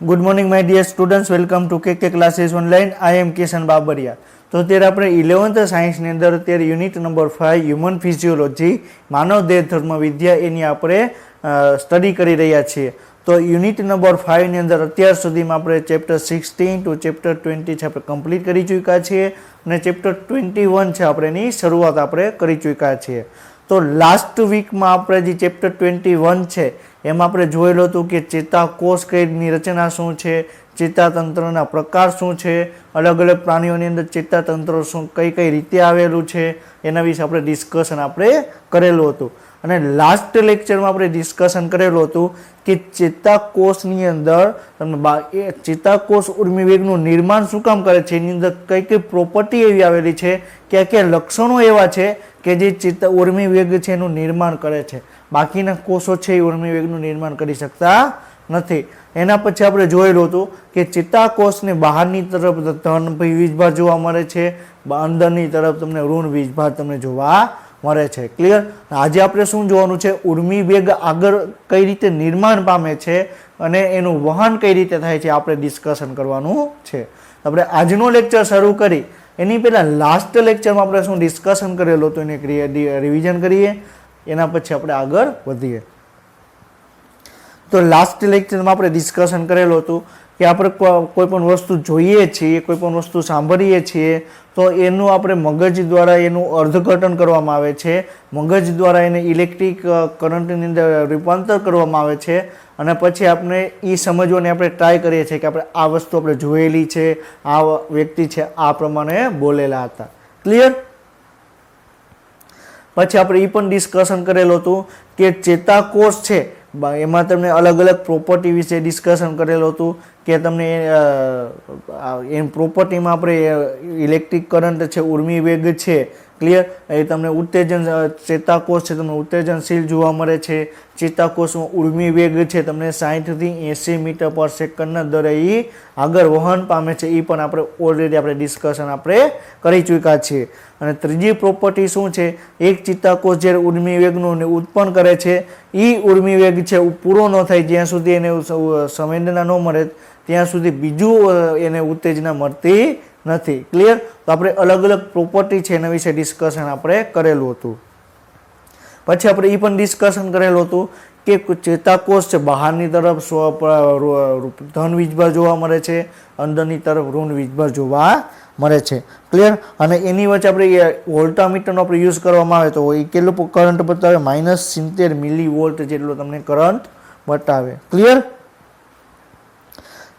Good morning my dear students, welcome to K classes online. I am Kishan Babariya. तो અત્યારે આપણે 11th સાયન્સની અંદર અત્યારે યુનિટ નંબર 5 હ્યુમન ફિઝિયોલોજી માનવ દેહ ધર્મ વિદ્યા એની આપણે સ્ટડી કરી રહ્યા છીએ। તો યુનિટ નંબર 5 ની અંદર અત્યાર સુધીમાં આપણે ચેપ્ટર 16 ટુ ચેપ્ટર 20 છે આપણે કમ્પ્લીટ કરી ચૂક્યા છીએ અને ચેપ્ટર 21 છે આપણે એની શરૂઆત આપણે કરી ચૂક્યા છીએ। તો લાસ્ટ વીકમાં આપણે જે ચેપ્ટર 21 છે એમાં આપણે જોયેલું હતું કે ચેતાકોષ કઈની રચના શું છે, ચેતાતંત્રના પ્રકાર શું છે, અલગ અલગ પ્રાણીઓની અંદર ચેતાતંત્ર શું કઈ રીતે આવેલું છે એના વિશે આપણે ડિસ્કશન આપણે કરેલું હતું। અને લાસ્ટ લેક્ચરમાં આપણે ડિસ્કશન કરેલું હતું કે ચેતાકોષની અંદર તમને ચેતાકોષ ઉર્મિવેગનું નિર્માણ શું કામ કરે છે, એની અંદર કઈ પ્રોપર્ટી એવી આવેલી છે, કયા લક્ષણો એવા છે કે જે ઉર્મિવેગ છે એનું નિર્માણ કરે છે। બાકીના કોષો છે એ ઉર્મિવેગનું નિર્માણ કરી શકતા નથી। એના પછી આપણે જોયેલું હતું કે ચેતાકોષને બહારની તરફ ધન વીજભાર જોવા મળે છે, અંદરની તરફ તમને ઋણ વીજભાર તમને જોવા મળે છે। ક્લિયર। આજે આપણે શું જોવાનું છે, ઉર્મિવેગ આગળ કઈ રીતે નિર્માણ પામે છે અને એનું વહન કઈ રીતે થાય છે આપણે ડિસ્કશન કરવાનું છે। આપણે આજનો લેક્ચર શરૂ કરી એની પહેલા લાસ્ટ લેક્ચરમાં આપણે શું ડિસ્કશન કરેલું હતું એને રિવિઝન કરીએ, એના પછી આપણે આગળ વધીએ। તો લાસ્ટ લેક્ચરમાં આપણે ડિસ્કશન કરેલું હતું કે આપણે કોઈ પણ વસ્તુ જોઈએ છીએ, કોઈ પણ વસ્તુ સાંભળીએ છીએ તો એનું આપણે મગજ દ્વારા એનું અર્થઘટન કરવામાં આવે છે, મગજ દ્વારા એને ઇલેક્ટ્રિક કરંટની અંદર રૂપાંતર કરવામાં આવે છે અને પછી આપણે એ સમજવાની આપણે ટ્રાય કરીએ છીએ કે આપણે આ વસ્તુ આપણે જોયેલી છે, આ વ્યક્તિ છે આ પ્રમાણે બોલેલા હતા। ક્લિયર। પછી આપણે એ પણ ડિસ્કશન કરેલું હતું કે ચેતાકોષ છે એમાં તમને અલગ અલગ પ્રોપર્ટી વિશે ડિસ્કશન કરેલું હતું કે તમને એ પ્રોપર્ટીમાં આપણે ઇલેક્ટ્રિક કરંટ છે, ઉર્મિવેગ છે, ક્લિયર, એ તમને ઉત્તેજન ચેતાકોષ છે તમને ઉત્તેજનશીલ જોવા મળે છે। ચેતાકોષમાં ઉર્મિવેગ છે તમને 60 થી 80 મીટર પર સેકન્ડના દરે એ આગળ વહન પામે છે, એ પણ આપણે ઓલરેડી આપણે ડિસ્કશન આપણે કરી ચૂક્યા છીએ। અને ત્રીજી પ્રોપર્ટી શું છે, એક ચેતાકોષ જ્યારે ઉર્મિવેગનું ઉત્પન્ન કરે છે એ ઉર્મિવેગ છે પૂરો ન થાય જ્યાં સુધી એને સંવેદના ન મળે ત્યાં સુધી બીજું એને ઉત્તેજના મળતી નથી। ક્લિયર। તો આપણે અલગ અલગ પ્રોપર્ટી છે એના વિશે ડિસ્કશન આપણે કરેલું હતું। પછી આપણે એ પણ ડિસ્કશન કરેલું હતું કે ચેતાકોષ છે બહારની તરફ ધન વીજભાર જોવા મળે છે, અંદરની તરફ ઋણ વીજભાર જોવા મળે છે। ક્લિયર। અને એની વચ્ચે આપણે વોલ્ટામીટરનો આપણે યુઝ કરવામાં આવે તો એ કેટલો કરંટ બતાવે, -70 મિલીવોલ્ટ જેટલો તમને કરંટ બતાવે। ક્લિયર।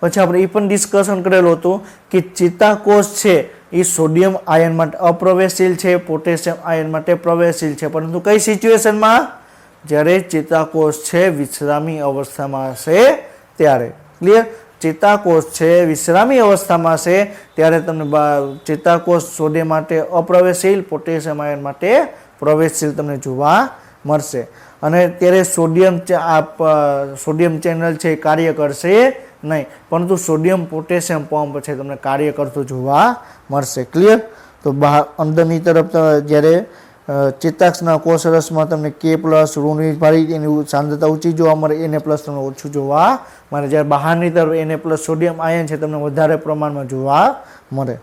પછી આપણે એ પણ ડિસ્કશન કરેલું હતું કે ચેતાકોષ છે એ સોડિયમ આયન માટે અપ્રવેશશીલ છે, પોટેશિયમ આયન માટે પ્રવેશશીલ છે, પરંતુ કઈ સિચ્યુએશનમાં, જ્યારે ચેતાકોષ છે વિશ્રામી અવસ્થામાં હશે ત્યારે। ક્લિયર। ચેતાકોષ છે વિશ્રામી અવસ્થામાં હશે ત્યારે તમને ચેતાકોષ સોડિયમ માટે અપ્રવેશશીલ, પોટેશિયમ આયન માટે પ્રવેશશીલ તમને જોવા મળશે અને ત્યારે સોડિયમ ચેનલ છે કાર્ય કરશે નહીં, પરંતુ સોડિયમ પોટેશિયમ પંપ છે તમને કાર્ય કરતું જોવા મળશે। ક્લિયર। તો અંદરની તરફ જ્યારે ચેતાક્ષના કોષરસમાં તમને K+ ઋણ વીજભાર એની સાંદ્રતા ઊંચી જોવા મળે, Na+ તમને ઓછું જોવા મળે, જ્યારે બહારની તરફ Na+ સોડિયમ આયન છે તમને વધારે પ્રમાણમાં જોવા મળે।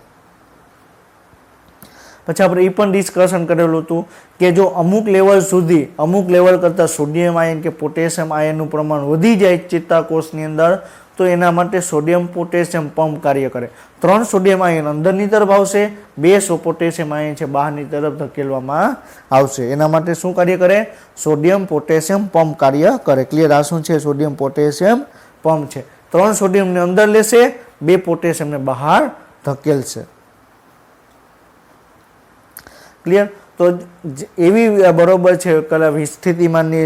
પછી આપણે એ પણ ડિસ્કશન કરેલું હતું કે જો અમુક લેવલ સુધી, અમુક લેવલ કરતાં સોડિયમ આયન કે પોટેશિયમ આયનનું પ્રમાણ વધી જાય ચેતાકોષની અંદર તો એના માટે સોડિયમ પોટેશિયમ પંપ કાર્ય કરે। 3 સોડિયમ આયન અંદરની તરફ આવશે, 2 પોટેશિયમ આયન છે બહારની તરફ ધકેલવામાં આવશે, એના માટે શું કાર્ય કરે, સોડિયમ પોટેશિયમ પંપ કાર્ય કરે। ક્લિયર। આ શું છે, સોડિયમ પોટેશિયમ પંપ છે। 3 સોડિયમને અંદર લેશે, 2 પોટેશિયમને બહાર ધકેલશે। ક્લિયર। તો એવી બરોબર છે સ્થિતિમાનની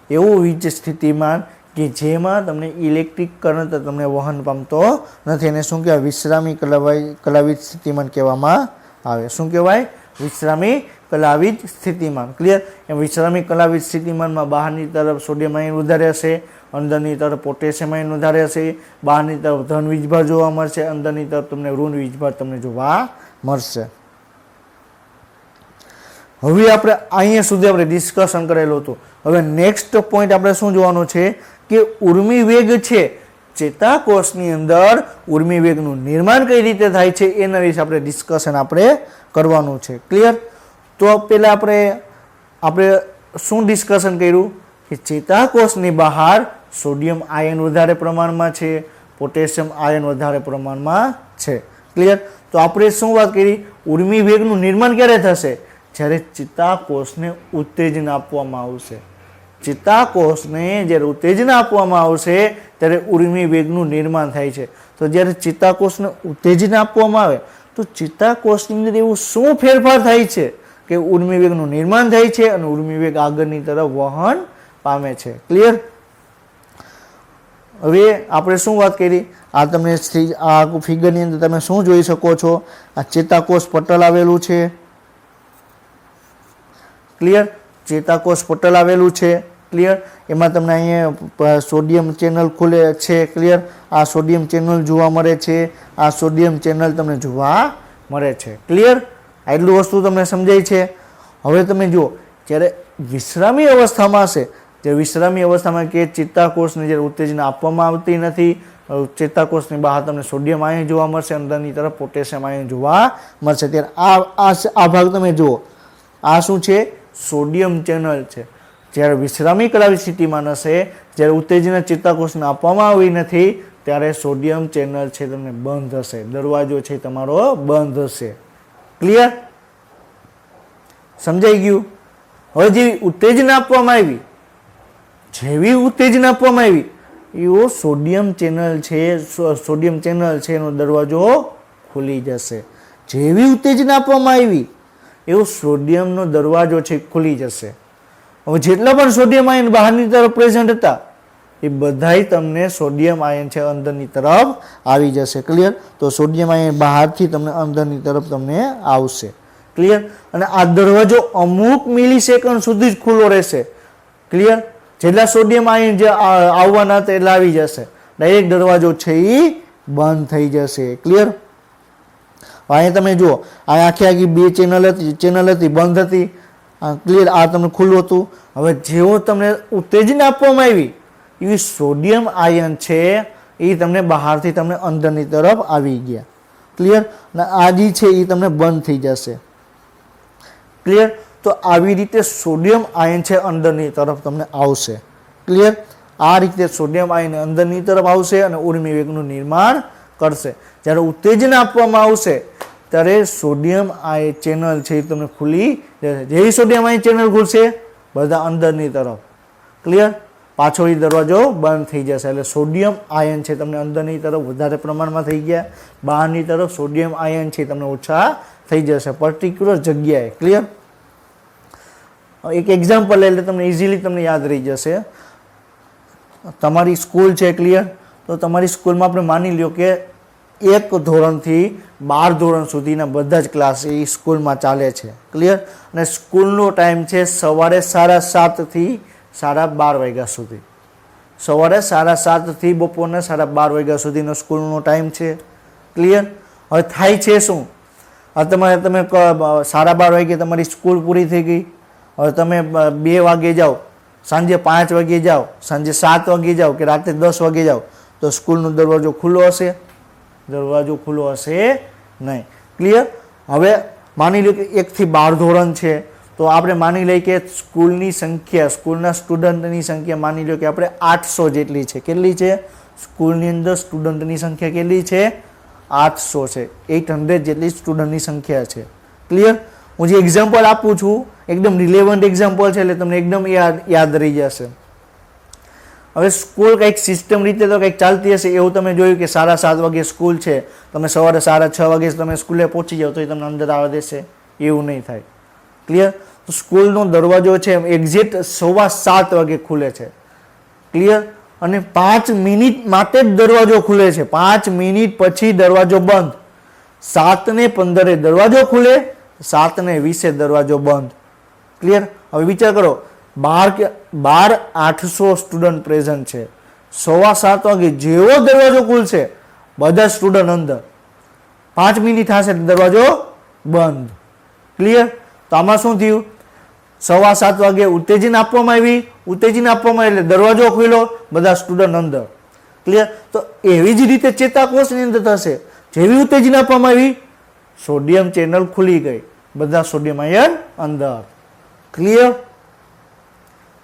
એવું વીજ સ્થિતિમાન કે જેમાં તમને ઇલેક્ટ્રિક કરંટ તમને વહન પામતો નથી, એને શું કહેવાય, વિશ્રામી કલાવીજ સ્થિતિમાન કહેવામાં આવે। શું કહેવાય, વિશ્રામી કલાવીજ સ્થિતિમાન। ક્લિયર। એમ વિશ્રામી કલાવીજ સ્થિતિમાનમાં બહારની તરફ સોડિયમ આયન વધારે હશે, અંદરની તરફ પોટેશિયમ આયન વધારે હશે, બહારની તરફ ધન વીજભાર જોવા મળશે, અંદરની તરફ તમને ઋણ વીજભાર તમને જોવા મળશે। હવે આપણે અહીંયા સુધી આપણે ડિસ્કશન કરેલું હતું। હવે નેક્સ્ટ પોઈન્ટ આપણે શું જોવાનું છે કે ઉર્મિવેગ છે ચેતાકોષની અંદર ઉર્મિ વેગનું નિર્માણ કઈ રીતે થાય છે એના વિશે આપણે ડિસ્કશન આપણે કરવાનું છે. ક્લિયર? તો પહેલા આપણે શું ડિસ્કશન કર્યું કે ચેતાકોષની બહાર સોડિયમ આયન વધારે પ્રમાણમાં છે, પોટેશિયમ આયન વધારે પ્રમાણમાં છે. ક્લિયર? તો આપણે શું વાત કરી, ઉર્મિ વેગનું નિર્માણ ક્યારે થશે, જ્યારે ચેતાકોષને ઉત્તેજન આપવામાં આવશે. ચેતાકોષને જ્યારે ઉત્તેજન આપવામાં આવશે ત્યારે ઉર્મિ વેગનું નિર્માણ થાય છે. તો જ્યારે ચેતાકોષને ઉત્તેજન આપવામાં આવે તો ચેતાકોષની અંદર એવું શું ફેરફાર થાય છે કે ઉર્મિ વેગનું નિર્માણ થાય છે અને ઉર્મિ વેગ આગળની તરફ વહન પામે છે. ક્લિયર? હવે આપણે શું વાત કરી, આ તમને આ ફિગરની અંદર તમે શું જોઈ શકો છો, આ ચેતાકોષ પટલ આવેલું છે. ક્લિયર? ચેતાકોષ પટલ આવેલું છે. ક્લિયર? એમાં તમને અહીંયા સોડિયમ ચેનલ ખુલે છે. ક્લિયર? આ સોડિયમ ચેનલ જોવા મળે છે, આ સોડિયમ ચેનલ તમને જોવા મળે છે. ક્લિયર? આટલું વસ્તુ તમને સમજાય છે. હવે તમે જુઓ, જ્યારે વિશ્રામી અવસ્થામાં હશે, જે વિશ્રામી અવસ્થામાં કે ચેતાકોષને જ્યારે ઉત્તેજના આપવામાં આવતી નથી, ચેતાકોષની બહાર તમને સોડિયમ આયન જોવા મળશે, અંદરની તરફ પોટેશિયમ આયન જોવા મળશે. ત્યારે આ ભાગ તમે જુઓ, આ શું છે, સોડિયમ ચેનલ છે. જ્યારે વિશ્રામી કરાવી સ્થિતિમાં હશે, જ્યારે ઉત્તેજના ચેતાકોષને આપવામાં આવી નથી, ત્યારે સોડિયમ ચેનલ છે તમને બંધ હશે, દરવાજો છે તમારો બંધ હશે. ક્લિયર? સમજાઈ ગયું? હવે જેવી ઉત્તેજના આપવામાં આવી, જેવી ઉત્તેજના આપવામાં આવી એવો સોડિયમ ચેનલ છે એનો દરવાજો ખુલી જશે. જેવી ઉત્તેજના આપવામાં આવી એવો સોડિયમનો દરવાજો છે ખુલી જશે. હવે જેટલા પણ સોડિયમ આયન બહારની તરફ પ્રેઝન્ટ હતા એ બધાય તમને સોડિયમ આયન છે અંદરની તરફ આવી જશે. ક્લિયર? તો સોડિયમ આયન બહારથી તમને અંદરની તરફ તમને આવશે. ક્લિયર? અને આ દરવાજો અમુક મિલિસેકન્ડ સુધી જ ખુલ્લો રહેશે. ક્લિયર? જેટલા સોડિયમ આયન જે આવવાના હતા એટલા આવી જશે, ડાયરેક્ટ દરવાજો છે એ બંધ થઈ જશે. ક્લિયર? અહીંયા તમે જુઓ, આ આખી બે ચેનલ હતી બંધ હતી. ક્લિયર? આ તમને ખુલ્લું હતું. હવે જેવો તમને ઉત્તેજના આપવામાં આવી એવી સોડિયમ આયન છે એ તમને બહારથી તમને અંદરની તરફ આવી ગયા. ક્લિયર? અને આ જે છે એ તમને બંધ થઈ જશે. ક્લિયર? તો આવી રીતે સોડિયમ આયન છે અંદરની તરફ તમને આવશે. ક્લિયર? આ રીતે સોડિયમ આયન અંદરની તરફ આવશે અને ઉર્મિ વેગનું નિર્માણ કરશે. જ્યારે ઉત્તેજના આપવામાં આવશે ત્યારે સોડિયમ આયન ચેનલ છે એ તમને ખુલી જશે. જેવી સોડિયમ આયન ચેનલ ખુલશે બધા અંદરની તરફ. ક્લિયર? પાછળથી દરવાજો બંધ થઈ જશે. એટલે સોડિયમ આયન છે તમને અંદરની તરફ વધારે પ્રમાણમાં થઈ ગયા, બહારની તરફ સોડિયમ આયન છે તમને ઓછા થઈ જશે પર્ટિક્યુલર જગ્યાએ. ક્લિયર? એક એક્ઝામ્પલ એટલે તમને ઇઝીલી તમને યાદ રહી જશે. તમારી સ્કૂલ છે. ક્લિયર? તો તમારી સ્કૂલમાં આપણે માની લ્યો કે 1 ધોરણથી 12 ધોરણ સુધીના બધા જ ક્લાસ એ સ્કૂલમાં ચાલે છે. ક્લિયર? અને સ્કૂલનો ટાઈમ છે સવારે 7:30 થી 12:30 વાગ્યા સુધી. સવારે 7:30 થી બપોરના 12:30 વાગ્યા સુધીનો સ્કૂલનો ટાઈમ છે. ક્લિયર? હવે થાય છે શું, તમે 12:30 વાગે તમારી સ્કૂલ પૂરી થઈ ગઈ. હવે તમે 2 વાગે જાઓ, સાંજે 5 વાગે જાઓ, સાંજે 7 વાગે જાઓ કે રાત્રે 10 વાગે જાઓ તો સ્કૂલનો દરવાજો ખુલ્લો હશે? દરવાજો ખુલ્લો હશે નહીં. ક્લિયર? હવે માની લો કે 1 થી 12 ધોરણ છે તો આપણે માની લઈએ કે સ્કૂલની સંખ્યા, સ્કૂલના સ્ટુડન્ટની સંખ્યા માની લો કે આપણે 800 જેટલી છે. કેટલી છે? સ્કૂલની અંદર સ્ટુડન્ટની સંખ્યા કેટલી છે? 800 છે. 800 જેટલી સ્ટુડન્ટની સંખ્યા છે. ક્લિયર? હું જે એક્ઝામ્પલ આપું છું એકદમ રિલેવન્ટ એક્ઝામ્પલ છે એટલે તમને એકદમ યાદ રહી જશે. હવે સ્કૂલ કંઈક સિસ્ટમ રીતે તો કંઈક ચાલતી હશે. એવું તમે જોયું કે 7:30 વાગે સ્કૂલ છે, તમે સવારે 6:30 વાગે તમે સ્કૂલે પહોંચી જાઓ તો એ તમને અંદર આવવા દેશે? એવું નહીં થાય. ક્લિયર? તો સ્કૂલનો દરવાજો છે એક્ઝેક્ટ 7:15 વાગે ખુલે છે. ક્લિયર? અને 5 મિનિટ માટે જ દરવાજો ખુલે છે. 5 મિનિટ પછી દરવાજો બંધ. 7:15 દરવાજો ખુલે, 7:20 દરવાજો બંધ. ક્લિયર? હવે વિચાર કરો, 800 સ્ટુડન્ટ પ્રેઝન્ટ છે. 7:15 વાગે જેવો દરવાજો ખુલશે બધા સ્ટુડન્ટ અંદર, 5 મિનિટ થશે દરવાજો બંધ. ક્લિયર? તો આમાં શું થયું, 7:15 વાગે ઉત્તેજના આપવામાં આવી, ઉત્તેજના આપવામાં એટલે દરવાજો ખુલ્યો, બધા સ્ટુડન્ટ અંદર. ક્લિયર? તો એવી જ રીતે ચેતાકોષની અંદર થશે, જેવી ઉત્તેજના આપવામાં આવી સોડિયમ ચેનલ ખુલી ગઈ, બધા સોડિયમ આયન અંદર. ક્લિયર?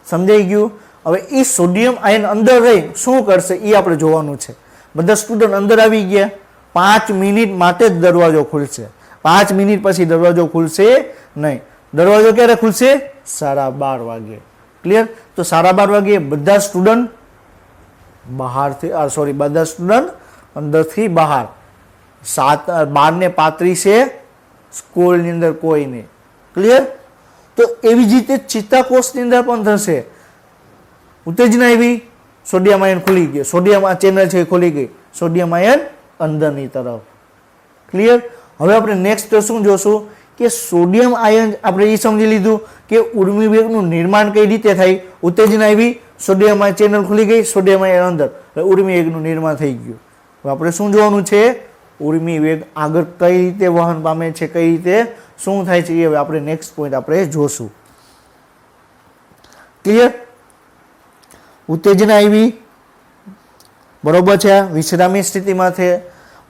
સમજાઈ ગયું? હવે એ સોડિયમ આયન અંદર રહી શું કરશે એ આપણે જોવાનું છે. બધા સ્ટુડન્ટ અંદર આવી ગયા, 5 મિનિટ માટે જ દરવાજો ખુલશે. 5 મિનિટ પછી દરવાજો ખુલશે નહીં. દરવાજો ક્યારે ખુલશે? 12:30 વાગે. ક્લિયર? તો 12:30 વાગે બધા સ્ટુડન્ટ બહારથી બધા સ્ટુડન્ટ અંદરથી બહાર. 12:35 સ્કૂલની અંદર કોઈ નહીં. ક્લિયર? તો એવી જ રીતે ચેતાકોષની અંદર પણ થશે. ઉત્તેજના આવી, સોડિયમ આયન ખુલી ગયો, સોડિયમ આ ચેનલ છે ખુલી ગઈ, સોડિયમ આયન અંદરની તરફ. ક્લિયર? હવે આપણે નેક્સ્ટ શું જોશું કે સોડિયમ આયન આપણે એ સમજી લીધું કે ઉર્મિ વેગનું નિર્માણ કઈ રીતે થાય. ઉત્તેજના આવી, સોડિયમ આયન ચેનલ ખુલી ગઈ, સોડિયમ આયન અંદર, ઉર્મિ વેગનું નિર્માણ થઈ ગયું. હવે આપણે શું જોવાનું છે? ઉર્મિ વેગ આગળ કઈ રીતે વહન પામે છે, કઈ રીતે શું થાય છે, એ હવે આપણે નેક્સ્ટ પોઈન્ટ આપણે જોશું. ક્લિયર? ઉત્તેજના આવી, બરોબર છે, વિશ્રામી સ્થિતિમાં છે,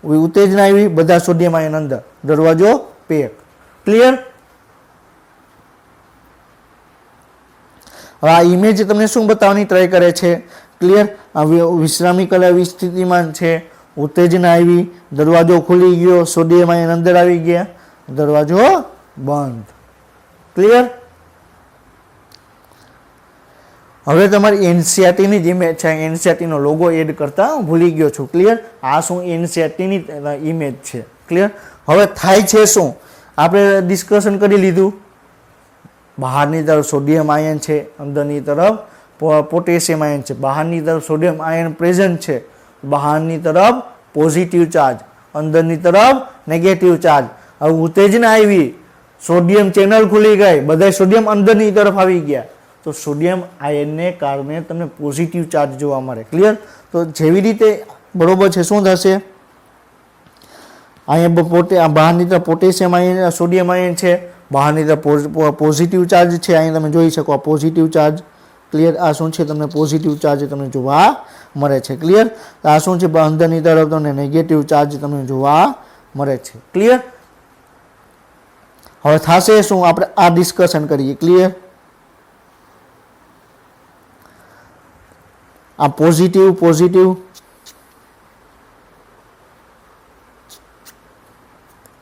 ઉત્તેજના આવી, બધા સોડિયમ આયન અંદર, દરવાજો પેક. ક્લિયર? હવે આ ઇમેજ તમને શું બતાવવાની ટ્રાય કરે છે? ક્લિયર? આ વિશ્રામી કલાવી સ્થિતિમાં છે, ઉત્તેજના આવી, દરવાજો ખુલી ગયો, સોડિયમ આયન અંદર આવી ગયા, દરવાજો બંધ. ક્લિયર? હવે તમારી એનસીઆરટીની જ ઇમેજ છે, એનસીઆરટીનો લોગો એડ કરતા ભૂલી ગયો છું. ક્લિયર? આ શું એનસીઆરટીની ઇમેજ છે. ક્લિયર? હવે થાય છે શું આપણે ડિસ્કશન કરી લીધું. બહારની તરફ સોડિયમ આયન છે, અંદરની તરફ પોટેશિયમ આયન છે. બહારની તરફ સોડિયમ આયન પ્રેઝન્ટ છે, બહારની તરફ પોઝિટિવ ચાર્જ, અંદરની તરફ નેગેટિવ ચાર્જ. હવે ઉત્તેજના આવી, સોડિયમ ચેનલ ખુલી ગઈ, બધા સોડિયમ અંદરની તરફ આવી ગયા, તો સોડિયમ આયનને કારણે તમને પોઝિટિવ ચાર્જ જોવા મળે. ક્લિયર? તો જેવી રીતે બરોબર છે શું થશે? અહીંયા બહારની તરફ પોટેશિયમ આયન, સોડિયમ આયન છે, બહારની તરફ પોઝિટિવ ચાર્જ છે, અહીંયા તમે જોઈ શકો પોઝિટિવ ચાર્જ. ક્લિયર? આ શું છે? તમને પોઝિટિવ ચાર્જ તમને જોવા મળે છે. ક્લિયર? આ શું છે? અંદરની તરફ તમને નેગેટિવ ચાર્જ તમને જોવા મળે છે. ક્લિયર? હવે થશે શું આપણે આ ડિસ્કશન કરીએ. ક્લિયર? આ પોઝિટિવ પોઝિટિવ,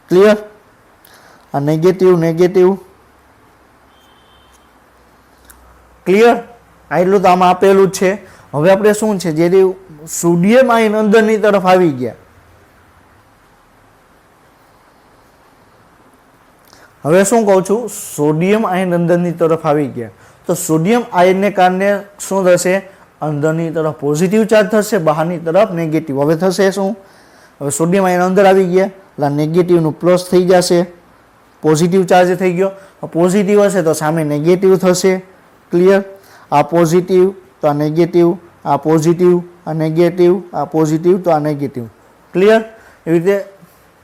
ક્લિયર? આ નેગેટિવ નેગેટિવ. ક્લિયર? આટલું તો આમાં આપેલું જ છે. હવે આપણે શું છે, જે સોડિયમ આયન અંદરની તરફ આવી ગયા, હવે શું કહું છું, સોડિયમ આયન અંદરની તરફ આવી ગયા, તો સોડિયમ આયનને કારણે શું થશે? અંદરની તરફ પોઝિટિવ ચાર્જ થશે, બહારની તરફ નેગેટિવ. હવે થશે શું? હવે સોડિયમ આયન અંદર આવી ગયા એટલે નેગેટિવનું પ્લસ થઈ જશે, પોઝિટિવ ચાર્જ થઈ ગયો. પોઝિટિવ હશે તો સામે નેગેટિવ થશે. ક્લિયર? આ પોઝિટિવ તો આ નેગેટિવ, આ પોઝિટિવ, આ નેગેટિવ, આ પોઝિટિવ તો આ નેગેટિવ. ક્લિયર? એવી રીતે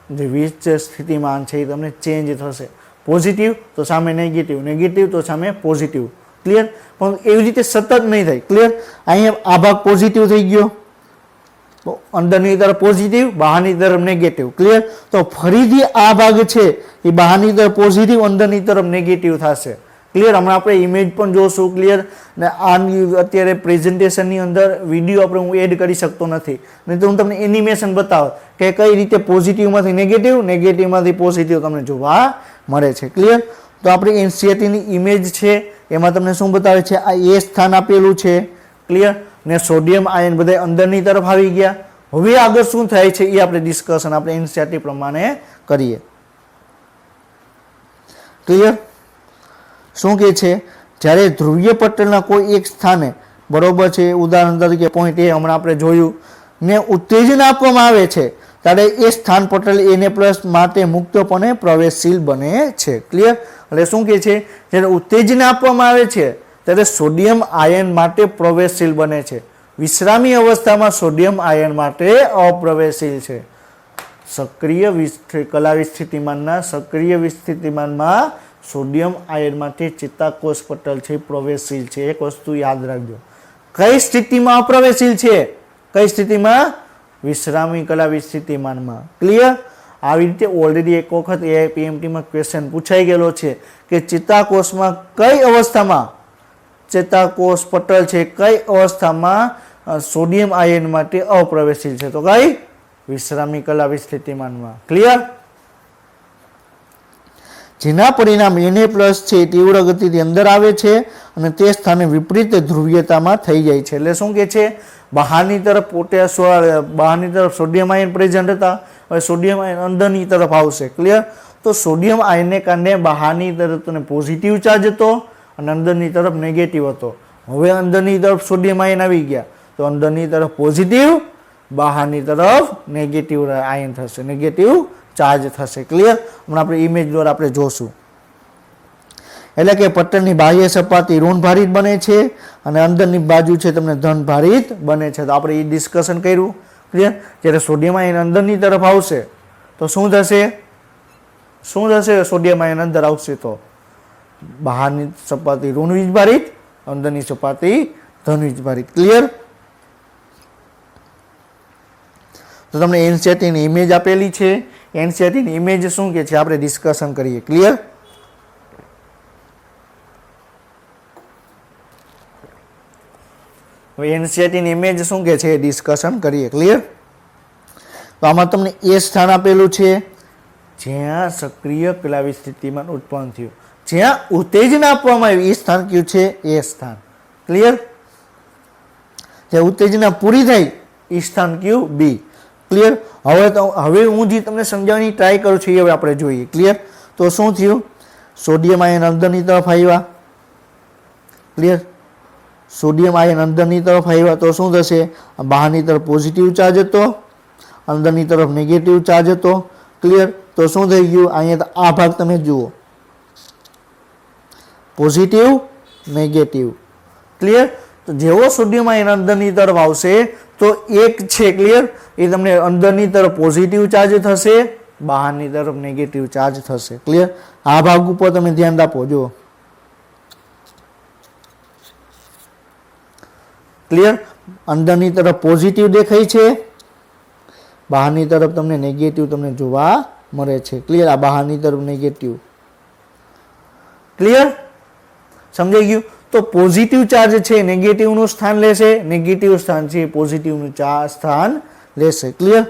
જે વીજ સ્થિતિમાન છે એ તમને ચેન્જ થશે. પોઝિટિવ તો સામે નેગેટિવ, નેગેટિવ તો સામે પોઝિટિવ. ક્લિયર? પણ એવી રીતે સતત નહીં થાય. ક્લિયર? અહીંયા આ ભાગ પોઝિટિવ થઈ ગયો, તો અંદરની તરફ પોઝિટિવ, બહારની તરફ નેગેટિવ. ક્લિયર? તો ફરીથી આ ભાગ છે એ બહારની તરફ પોઝિટિવ, અંદરની તરફ નેગેટિવ થશે. ક્લિયર? હમણાં આપણે ઇમેજ પણ જોશું. ક્લિયર? ને આની અત્યારે પ્રેઝન્ટેશનની અંદર વિડીયો આપણે હું એડ કરી શકતો નથી, નહીં તો હું તમને એનિમેશન બતાવું કે કઈ રીતે પોઝિટિવમાંથી નેગેટિવ, નેગેટિવમાંથી પોઝિટિવ તમને જોવા મળે છે. ક્લિયર? તો આપણે એનસીઆરટીની ઇમેજ છે એમાં તમને શું બતાવે છે? આ એ સ્થાન આપેલું છે. ક્લિયર? ને સોડિયમ આયન બધા અંદરની તરફ આવી ગયા. હવે આગળ શું થાય છે એ આપણે ડિસ્કશન આપણે એનસીઆરટી પ્રમાણે કરીએ. ક્લિયર? શું કહે છે? જ્યારે ધ્રુવીય પટલના કોઈ એક સ્થાને, બરોબર છે, ઉદાહરણ તરીકે પોઈન્ટ એ હમણાં આપણે જોયું, ને ઉત્તેજના આપવામાં આવે છે ત્યારે એ સ્થાન પટલ એને પ્લસ માટે મુક્તપણે પ્રવેશશીલ બને છે. ક્લિયર? એટલે શું કહે છે? જ્યારે ઉત્તેજના આપવામાં આવે છે ત્યારે સોડિયમ આયન માટે પ્રવેશશીલ બને છે. વિશ્રામી અવસ્થામાં સોડિયમ આયન માટે અપ્રવેશશીલ છે. સક્રિય કલાવી સ્થિતિમાનના સક્રિય સ્થિતિમાનમાં સોડિયમ આયન માટે ચેતાકોષ પટલ છે પ્રવેશશીલ છે. એક વસ્તુ યાદ રાખજો, કઈ સ્થિતિમાં અપ્રવેશશીલ છે? કઈ સ્થિતિમાં? વિશ્રામી કલાવી સ્થિતિમાનમાં. ક્લિયર? આવી રીતે ઓલરેડી એક વખત AIPMT માં ક્વેશ્ચન પૂછાઈ ગયેલો છે કે ચેતાકોષમાં કઈ અવસ્થામાં ચેતાકોષ પટલ છે કઈ અવસ્થામાં સોડિયમ આયન માટે અપ્રવેશીલ છે? તો કઈ? વિશ્રામી કલાવી સ્થિતિમાનમાં. ક્લિયર? જેના પરિણામ Na+ છે તીવ્ર ગતિથી અંદર આવે છે અને તે સ્થાને વિપરીત ધ્રુવીયતામાં થઈ જાય છે. એટલે શું કે છે? બહારની તરફ બહારની તરફ સોડિયમ આયન પ્રેઝન્ટ હતા, હવે સોડિયમ આયન અંદરની તરફ આવશે. ક્લિયર? તો સોડિયમ આયનને કારણે બહારની તરફ પોઝિટિવ ચાર્જ હતો અને અંદરની તરફ નેગેટિવ હતો. હવે અંદરની તરફ સોડિયમ આયન આવી ગયા તો અંદરની તરફ પોઝિટિવ, બહારની તરફ નેગેટિવ આયન થશે, નેગેટિવ ચાર્જ થશે. ક્લિયર? હમણાં આપણે ઇમેજ દ્વારા આપણે જોશું. એટલે કે પટલની બાહ્ય સપાટી ઋણ ભારિત બને છે અને અંદરની બાજુ છે તમને ધન ભારિત બને છે. તો આપણે એ ડિસ્કશન કર્યું. ક્લિયર? જ્યારે સોડિયમ આયન અંદરની તરફ આવશે તો શું થશે? શું થશે? સોડિયમ આયન અંદર આવશે તો બહારની સપાટી ઋણ વીજભારિત, અંદરની સપાટી ધન વીજભારિત. ક્લિયર? તો તમને એનસીઈઆરટી ની ઇમેજ આપેલી છે. એનસીઈઆરટી ની ઇમેજ શું કે છે આપણે ડિસ્કશન કરીએ. ક્લિયર? હવે એનસીઈઆરટી ની ઇમેજ શું કે છે ડિસ્કશન કરીએ. ક્લિયર? તો આમાં તમને એ સ્થાન આપેલું છે જ્યાં સક્રિય કલાવી સ્થિતિમાન ઉત્પન્ન થયું, જ્યાં ઉત્તેજના આપવામાં આવી એ સ્થાન કયું છે? એ સ્થાન. ક્લિયર? જ્યાં ઉત્તેજના પૂરી થઈ એ સ્થાન કયું? બી. ક્લિયર? હવે હું જે તમને સમજાવવાની ટ્રાય કરું છું એ હવે આપણે જોઈએ. ક્લિયર? તો શું થયું? સોડિયમ આયન અંદરની તરફ આવ્યા. ક્લિયર? સોડિયમ આયન અંદરની તરફ આવ્યા તો શું થશે? બહારની તરફ પોઝિટિવ ચાર્જ હતો, અંદરની તરફ નેગેટિવ ચાર્જ હતો. ક્લિયર? તો શું થઈ ગયું? અહીંયા આ ભાગ તમે જુઓ, પોઝિટિવ, નેગેટિવ. ક્લિયર? તો જેવો સોડિયમ આયન અંદરની તરફ આવશે તો એક છે, ક્લિયર, એ તમને અંદરની તરફ પોઝિટિવ ચાર્જ થશે, બહારની તરફ નેગેટિવ ચાર્જ થશે. ક્લિયર? આ ભાગ ઉપર તમે ધ્યાન આપો. જુઓ, ક્લિયર? અંદરની તરફ પોઝિટિવ દેખાય છે, બહારની તરફ તમને નેગેટિવ તમને જોવા મળે છે. ક્લિયર? આ બહારની તરફ નેગેટિવ. ક્લિયર? સમજાઈ ગયું? તો પોઝિટિવ ચાર્જ છે નેગેટિવ નું સ્થાન લેશે, નેગેટિવ સ્થાન છે પોઝિટિવ નું સ્થાન લેશે. ક્લિયર?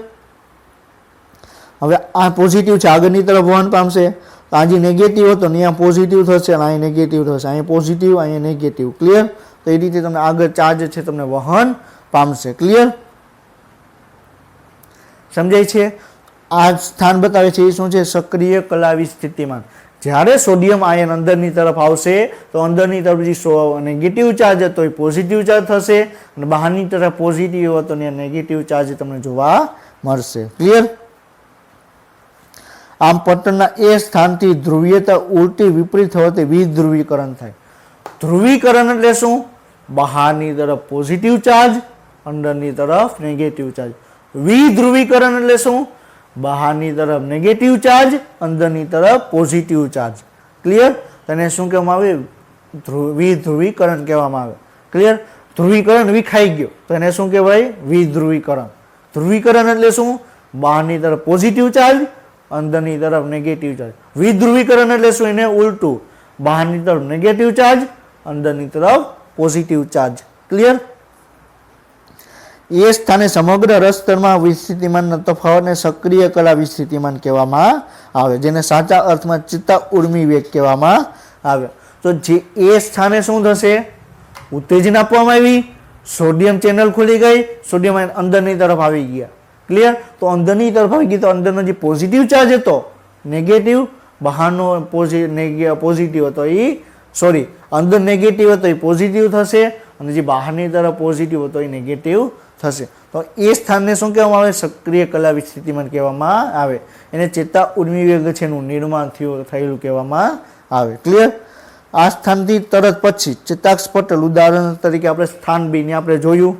હવે આ પોઝિટિવ છે આગળની તરફ વહન પામશે, તો આ જે નેગેટિવ હતો અહીંયા પોઝિટિવ થશે અને અહીં નેગેટિવ થશે, અહીં પોઝિટિવ અહીં નેગેટિવ. ક્લિયર? તો એ રીતે તમને આગળ ચાર્જ છે તમને વહન પામશે. ક્લિયર? સમજાય છે? આ સ્થાન બતાવે છે એ શું છે? સક્રિય કલાવી સ્થિતિમાન. જ્યારે સોડિયમ આયન અંદરની તરફ આવશે તો અંદરની તરફ જે નેગેટિવ ચાર્જ હતો એ પોઝિટિવ ચાર્જ થશે અને બહારની તરફ પોઝિટિવ હતો ને નેગેટિવ ચાર્જ તમને જોવા મળશે. ક્લિયર? આમ પટલના એ સ્થાનથી ધ્રુવીયતા ઉલટી વિપરીત થવાથી વિધ્રુવીકરણ થાય. ધ્રુવીકરણ એટલે શું? બહારની તરફ પોઝિટિવ ચાર્જ, અંદરની તરફ નેગેટિવ ચાર્જ. વિધ્રુવીકરણ એટલે શું? બહારની તરફ નેગેટિવ ચાર્જ, અંદરની તરફ પોઝિટિવ ચાર્જ. ક્લિયર? તેને શું કહેવામાં આવે? વિધ્રુવીકરણ કહેવામાં આવે. ક્લિયર? ધ્રુવીકરણ વિખાઈ ગયો તો એને શું કહેવાય? વિધ્રુવીકરણ. ધ્રુવીકરણ એટલે શું? બહારની તરફ પોઝિટિવ ચાર્જ, અંદરની તરફ નેગેટિવ ચાર્જ. વિધ્રુવીકરણ એટલે શું? એને ઉલટું, બહારની તરફ નેગેટિવ ચાર્જ, અંદરની તરફ પોઝિટિવ ચાર્જ. ક્લિયર? એ સ્થાને સમગ્ર રસતરમાં વિસ્થિતિમાનના તફાવતને સક્રિય કલા વિસ્થિતિમાન કહેવામાં આવે, જેને સાચા અર્થમાં ચેતા ઉર્મિ વેગ કહેવામાં આવે. તો જે એ સ્થાને શું થશે? ઉત્તેજના આપવામાં આવી, સોડિયમ ચેનલ ખુલી ગઈ, સોડિયમ આયન અંદરની તરફ આવી ગયા. ક્લિયર? તો અંદરની તરફ આવી ગઈ તો અંદરનો જે પોઝિટિવ ચાર્જ હતો નેગેટિવ, બહારનો પોઝિટિવ હતો એ સોરી અંદર નેગેટિવ હતો એ પોઝિટિવ થશે અને જે બહારની તરફ પોઝિટિવ હતો એ નેગેટિવ થશે. તો એ સ્થાનને શું કહેવામાં આવે? સક્રિય કલાવી સ્થિતિમાન કહેવામાં આવે. એને ચેતા ઉર્મિ વેગ છે એનું નિર્માણ થયેલું કહેવામાં આવે. ક્લિયર? આ સ્થાનથી તરત પછી ચેતાક્ષ પટલ, ઉદાહરણ તરીકે આપણે સ્થાન બી ને આપણે જોયું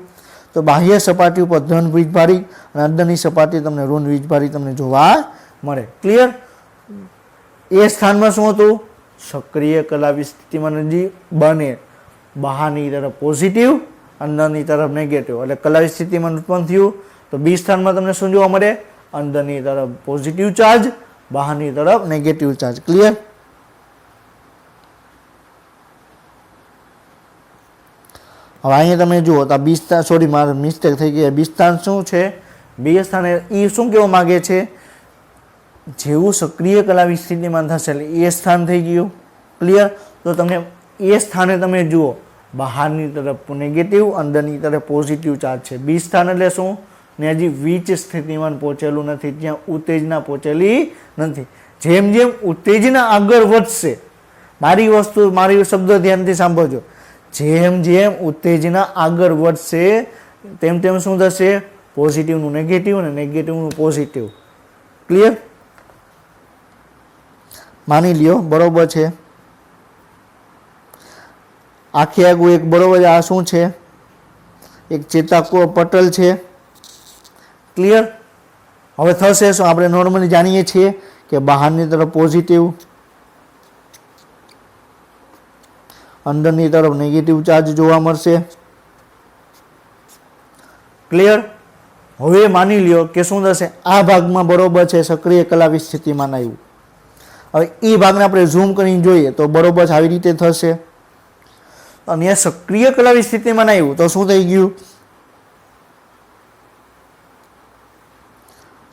તો બાહ્ય સપાટી ઉપર ધન વીજભારી અને અંદરની સપાટી તમને ઋણ વીજભારી તમને જોવા મળે. ક્લિયર? એ સ્થાનમાં શું હતું? સક્રિય કલાવી સ્થિતિમાન બને, બહારની તરફ પોઝિટિવ, અંદરની તરફ નેગેટિવ, એટલે કલાવી સ્થિતિમાન ઉત્પન્ન થયું. તો બી સ્થાનમાં તમને શું જોવા મળે? અંદરની તરફ પોઝિટિવ ચાર્જ, બહારની તરફ નેગેટિવ ચાર્જ. ક્લિયર? હવે અહીંયા તમે જુઓ તો બી સ્થાન, સોરી મારે મિસ્ટેક થઈ ગઈ. બી સ્થાન શું છે? બી સ્થાને એ શું કહેવા માગે છે? જેવું સક્રિય કલાવી સ્થિતિમાન થશે એટલે એ સ્થાન થઈ ગયું. ક્લિયર? તો તમને એ સ્થાને તમે જુઓ બહારની તરફ નેગેટિવ, અંદરની તરફ પોઝિટિવ ચાર્જ છે. બી સ્થાન એટલે શું? ને હજી વીજ સ્થિતિમાન પહોંચેલું નથી, જ્યાં ઉત્તેજના પહોંચેલી નથી. જેમ જેમ ઉત્તેજના આગળ વધશે, મારી શબ્દો ધ્યાનથી સાંભળજો, જેમ જેમ ઉત્તેજના આગળ વધશે તેમ તેમ શું થશે? પોઝિટિવનું નેગેટિવ અને નેગેટિવનું પોઝિટિવ. ક્લિયર? માની લ્યો બરોબર છે. આખે આગું એક બરોબર. આ શું છે? એક ચેતાકો પટલ છે. ક્લિયર? હવે થશે શું? આપણે નોર્મલી જાણીએ છીએ કે બહારની તરફ પોઝિટિવ, અંદરની તરફ નેગેટિવ ચાર્જ જોવા મળશે. ક્લિયર? હવે માની લ્યો કે શું થશે? આ ભાગમાં બરોબર છે સક્રિય કલાવી સ્થિતિમાન આવ્યું. હવે એ ભાગને આપણે ઝૂમ કરીને જોઈએ તો બરોબર આવી રીતે થશે. અને સક્રિય કલાવી સ્થિતિમાન આવ્યું તો શું થઈ ગયું?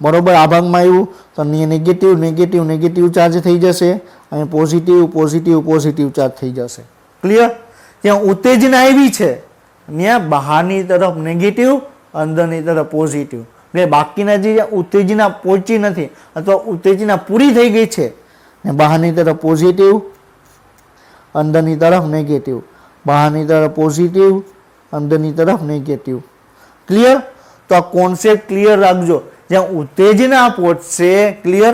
બરોબર આ ભાગમાં આવ્યું તો નેગેટિવ નેગેટિવ નેગેટિવ ચાર્જ થઈ જશે અને પોઝિટિવ પોઝિટિવ પોઝિટિવ ચાર્જ થઈ જશે. ક્લિયર? ત્યાં ઉત્તેજના આવી છે ત્યાં બહારની તરફ નેગેટિવ, અંદરની તરફ પોઝિટિવ. એટલે બાકીના જે ઉત્તેજના પહોંચી નથી અથવા ઉત્તેજના પૂરી થઈ ગઈ છે ને બહારની તરફ પોઝિટિવ, અંદરની તરફ નેગેટિવ, બહારની તરફ પોઝિટિવ, અંદરની તરફ નેગેટિવ. ક્લિયર? તો આ કોન્સેપ્ટ ક્લિયર રાખજો. જ્યાં ઉત્તેજના પહોંચશે, ક્લિયર,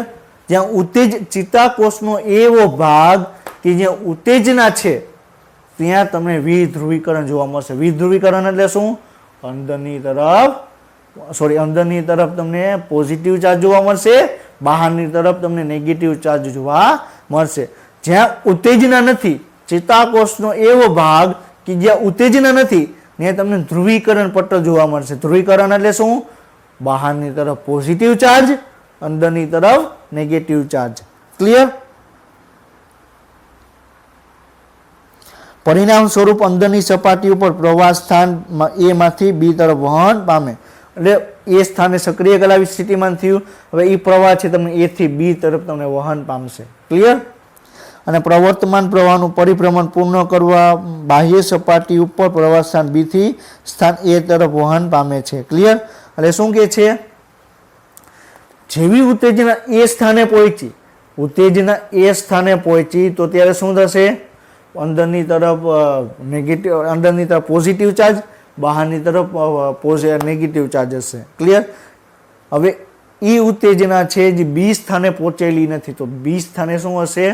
જ્યાં ચેતાકોષનો એવો ભાગ કે જ્યાં ઉત્તેજના છે ત્યાં તમને વિધ્રુવીકરણ જોવા મળશે. વિધ્રુવીકરણ એટલે શું? અંદરની તરફ તમને પોઝિટિવ ચાર્જ જોવા મળશે, બહારની તરફ તમને નેગેટિવ ચાર્જ જોવા મળશે. જ્યાં ઉત્તેજના નથી, ચેતાકોષનો એવો ભાગ કે જ્યાં ઉત્તેજના નથી ત્યાં તમને ધ્રુવીકરણ પટ્ટો જોવા મળશે. ધ્રુવીકરણ એટલે શું? બહારની તરફ પોઝિટિવ ચાર્જ, અંદરની તરફ નેગેટિવ ચાર્જ. ક્લિયર? પરિણામ સ્વરૂપ અંદરની સપાટી ઉપર પ્રવાહ સ્થાન એ માંથી બી તરફ વહન પામે. એટલે એ સ્થાને સક્રિય કલાવી સ્થિતિમાન થયું. હવે એ પ્રવાહ છે તમને એ થી બી તરફ તમને વહન પામશે. ક્લિયર? અને પ્રવર્તમાન પ્રવાહનું પરિભ્રમણ પૂર્ણ કરવા બાહ્ય સપાટી ઉપર પ્રવાહ સ્થાન બી થી સ્થાન એ તરફ વહન પામે છે. ક્લિયર? એટલે શું કે છે? જેવી ઉત્તેજના એ સ્થાને પહોંચી તો ત્યારે શું થશે? અંદરની તરફ નેગેટિવ, અંદરની તરફ પોઝિટિવ ચાર્જ, બહારની તરફ નેગેટિવ ચાર્જ હશે. ક્લિયર? હવે એ ઉત્તેજના છે જે બી સ્થાને પહોંચેલી નથી તો બી સ્થાને શું હશે?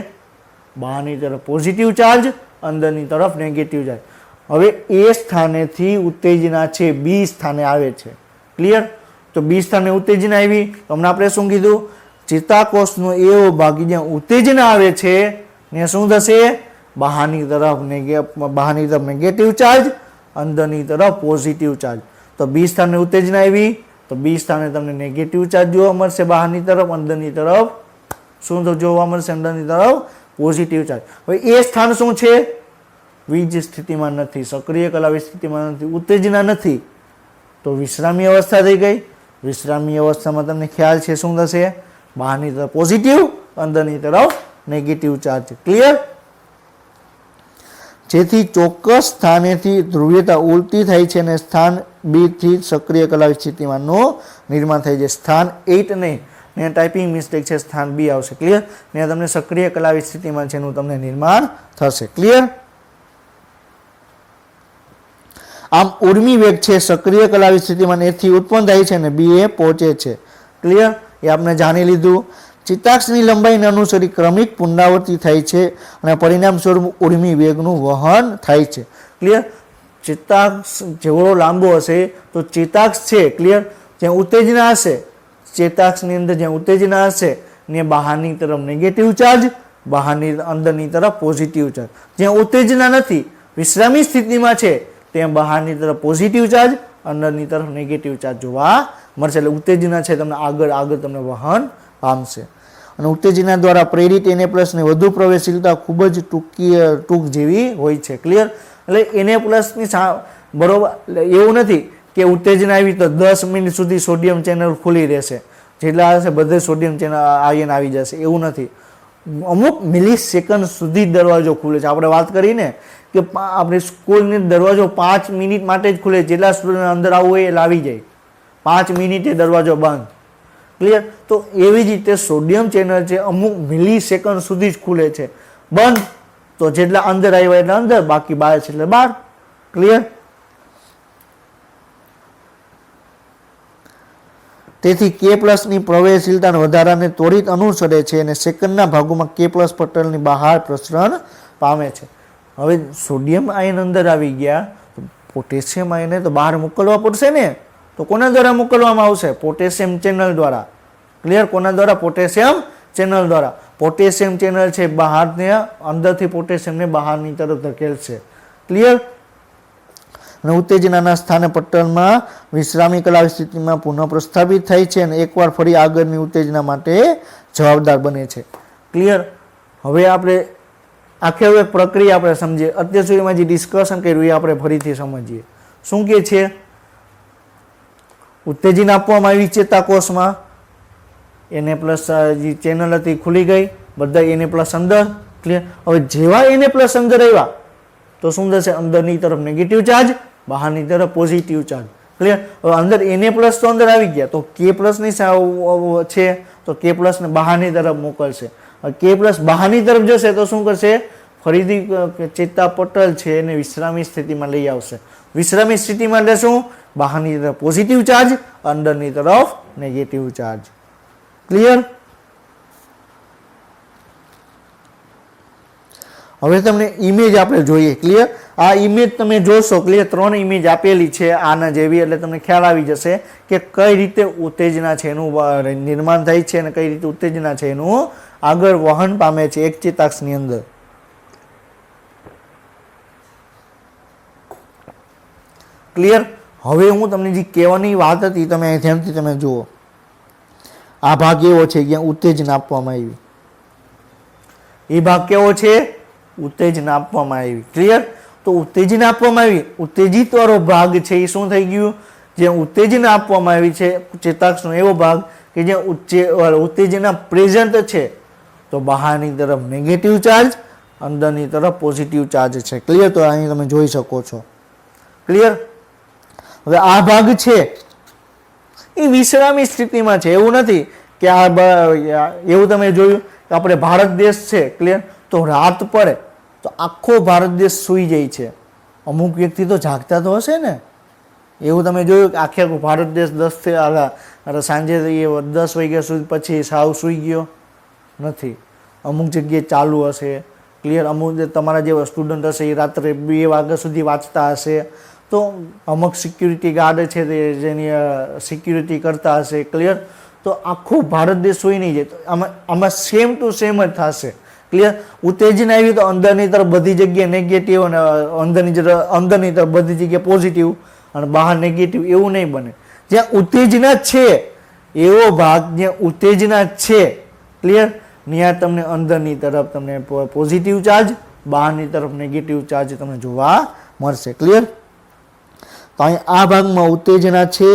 બહારની તરફ પોઝિટિવ ચાર્જ, અંદરની તરફ નેગેટિવ ચાર્જ. હવે એ સ્થાનેથી ઉત્તેજના છે બી સ્થાને આવે છે. ક્લિયર? તો બી સ્થાને ઉત્તેજના આવી તો હમણાં આપણે શું કીધું? ચેતાકોષનો એવો ભાગ જ્યાં ઉત્તેજના આવે છે ને શું થશે? બહારની તરફ નેગેટિવ ચાર્જ, અંદરની તરફ પોઝિટિવ ચાર્જ. તો બી સ્થાને ઉત્તેજના આવી તો બી સ્થાને તમને નેગેટિવ ચાર્જ જોવા મળશે બહારની તરફ, અંદરની તરફ શું જોવા મળશે? અંદરની તરફ પોઝિટિવ ચાર્જ. હવે એ સ્થાન શું છે? વીજ સ્થિતિમાં નથી, સક્રિય કલાવી સ્થિતિમાં નથી, ઉત્તેજના નથી. તો વિશ્રામી અવસ્થા થઈ ગઈ. વિશ્રામી અવસ્થામાં તમને ખ્યાલ છે શું થશે? બહારની તરફ પોઝિટિવ, અંદરની તરફ નેગેટિવ ચાર્જ. ક્લિયર? જેથી ચોક્કસ સ્થાનેથી ધ્રુવીયતા ઉલટી થાય છે અને સ્થાન બી થી સક્રિય કલાવી સ્થિતિમાનનું નિર્માણ થઈ જાય. સ્થાન 8 નહીં, ને ટાઈપિંગ મિસ્ટેક છે, સ્થાન બી આવશે. ક્લિયર? ને તમને સક્રિય કલાવી સ્થિતિમાન છે એનું તમને નિર્માણ થશે. ક્લિયર? આમ ઉર્મી વેગ છે સક્રિય કલાવી સ્થિતિમાન એ થી ઉત્પન્ન થાય છે અને બી એ પહોંચે છે. ક્લિયર? એ આપણે જાણી લીધું. ચેતાક્ષની લંબાઈને અનુસરી ક્રમિક પુનરાવૃત્તિ થાય છે અને પરિણામ સ્વરૂપ ઉર્મી વેગનું વહન થાય છે. ક્લિયર? ચેતાક્ષ જેવડો લાંબો હશે તો ચેતાક્ષ છે, ક્લિયર, જ્યાં ઉત્તેજના હશે, ચેતાક્ષની અંદર જ્યાં ઉત્તેજના હશે ને બહારની તરફ નેગેટિવ ચાર્જ, અંદરની તરફ પોઝિટિવ ચાર્જ. જ્યાં ઉત્તેજના નથી, વિશ્રામી સ્થિતિમાં છે તેમ બહારની તરફ પોઝિટિવ ચાર્જ, અંદરની તરફ નેગેટિવ ચાર્જ જોવા મળશે. એટલે ઉત્તેજના છે તમને આગળ તમને વહન પામશે. અને ઉત્તેજના દ્વારા પ્રેરિત Na+ ની વધુ પ્રવેશશીલતા ખૂબ જ ટૂંક જેવી હોય છે. ક્લિયર? એટલે Na+ ની બરોબર એવું નથી કે ઉત્તેજના આવી તો 10 મિનિટ સુધી સોડિયમ ચેનલ ખુલ્લી રહેશે, જેટલા હશે બધે સોડિયમ ચેનલ આયન આવી જશે, એવું નથી. અમુક મિલી સેકન્ડ સુધી દરવાજો ખુલે છે. આપણે વાત કરીને કે આપણી સ્કૂલની દરવાજો 5 મિનિટ માટે જ ખુલે, જેટલા સ્ટુડન્ટ અંદર આવવું હોય એ આવી જાય, 5 મિનિટે દરવાજો બંધ. ક્લિયર? તો એવી જ રીતે સોડિયમ ચેનલ છે અમુક મિલી સેકન્ડ સુધી જ ખુલે છે, બંધ તો જેટલા અંદર આવ્યા એટલે અંદર, બાકી બહાર છે એટલે બહાર. ક્લિયર? તેથી K+ ની પ્રવેશશીલતા વધારાને ત્વરિત અનુસરે છે અને સેકન્ડના ભાગોમાં K+ પટલની બહાર પ્રસરણ પામે છે. હવે સોડિયમ આયન અંદર આવી ગયા તો પોટેશિયમ આયનને તો બહાર મોકલવા પડશે ને, તો કોના દ્વારા મોકલવામાં આવશે? પોટેશિયમ ચેનલ દ્વારા. ક્લિયર? કોના દ્વારા? પોટેશિયમ ચેનલ દ્વારા. પોટેશિયમ ચેનલ છે બહારને અંદરથી પોટેશિયમને બહારની તરફ ધકેલશે. ક્લિયર? અને ઉત્તેજનાના સ્થાને પટલમાં વિશ્રામી કલાક સ્થિતિમાં પુનઃ પ્રસ્થાપિત થાય છે અને એકવાર ફરી આગળની ઉત્તેજના માટે જવાબદાર બને છે. ક્લિયર? હવે આપણે આખી પ્રક્રિયા આપણે સમજીએ. અત્યાર સુધીમાં જે ડિસ્કશન કર્યું એ આપણે ફરીથી સમજીએ. શું કે છે? ઉત્તેજના આપવામાં આવી ચેતાકોષમાં, Na+ જે ચેનલ હતી ખુલી ગઈ, બધા Na+ અંદર. ક્લિયર? હવે જેવા Na+ અંદર આવ્યા તો શું થશે? અંદરની તરફ નેગેટિવ ચાર્જ, બહારની તરફ પોઝિટિવ ચાર્જ. ક્લિયર? હવે અંદર Na+ તો અંદર આવી ગયા તો K+ ની છે તો K+ ને બહારની તરફ મોકલશે. K+ બહારની તરફ જશે તો શું કરશે? ફરીથી ચેતાપટલ છે એને વિશ્રામી સ્થિતિમાં લઈ આવશે. વિશ્રામી સ્થિતિમાં એટલે શું? બહારની તરફ પોઝિટિવ ચાર્જ, અંદરની તરફ નેગેટિવ ચાર્જ. ક્લિયર? હવે તમને ઇમેજ આપણે જોઈએ. ક્લિયર? આ ઇમેજ તમે જોશો. ક્લિયર? 3 ઇમેજ આપેલી છે આના જેવી, એટલે તમને ખ્યાલ આવી જશે કે કઈ રીતે ઉત્તેજના છે એનું નિર્માણ થાય છે અને કઈ રીતે ઉત્તેજના છે એનું આગળ વહન પામે છે એક ચેતાક્ષની અંદર. ક્લિયર? હવે હું તમને જે કહેવાની વાત હતી તમે ધ્યાનથી તમે જુઓ. આ ભાગ એવો છે જ્યાં ઉત્તેજના આપવામાં આવી. એ ભાગ કેવો છે? ઉત્તેજના આપવામાં આવી. ક્લિયર? તો ઉત્તેજના આપવામાં આવી, ઉત્તેજિત વાળો ભાગ છે એ શું થઈ ગયું? જે ઉત્તેજના આપવામાં આવી છે ચેતાક્ષનો એવો ભાગ કે જ્યાં ઉત્તેજના પ્રેઝન્ટ છે તો બહારની તરફ નેગેટિવ ચાર્જ, અંદરની તરફ પોઝિટિવ ચાર્જ છે. ક્લિયર? તો અહીં તમે જોઈ શકો છો. ક્લિયર? હવે આ ભાગ છે એ વિશ્રામી સ્થિતિમાં છે, એવું નથી કે એવું તમે જોયું કે આપણે ભારત દેશ છે. ક્લિયર? તો રાત પડે તો આખો ભારત દેશ સૂઈ જાય છે. અમુક વ્યક્તિ તો જાગતા તો હશે ને, એવું તમે જોયું કે આખે આખો ભારત દેશ 10 થી સાંજે 10 વાગ્યા સુધી પછી સાવ સૂઈ ગયો નથી. અમુક જગ્યાએ ચાલુ હશે. ક્લિયર? અમુક તમારા જેવા સ્ટુડન્ટ હશે એ રાત્રે 2 વાગ્યા સુધી વાંચતા હશે, તો અમુક સિક્યુરિટી ગાર્ડ છે તે જેની સિક્યુરિટી કરતા હશે. ક્લિયર? તો આખો ભારત દેશ સૂઈ નહીં જાય. તો આમાં સેમ ટુ સેમ જ થશે. ક્લિયર? ઉત્તેજના આવી તો અંદરની તરફ બધી જગ્યાએ નેગેટિવ અને અંદરની તરફ બધી જગ્યાએ પોઝિટિવ અને બહાર નેગેટિવ, એવું નહીં બને. જ્યાં ઉત્તેજના છે એવો ભાગ જ્યાં ઉત્તેજના છે, ક્લિયર, ત્યાં તમને અંદરની તરફ તમને પોઝિટિવ ચાર્જ, બહારની તરફ નેગેટિવ ચાર્જ તમને જોવા મળશે. ક્લિયર? તો અહીં આ ભાગમાં ઉત્તેજના છે,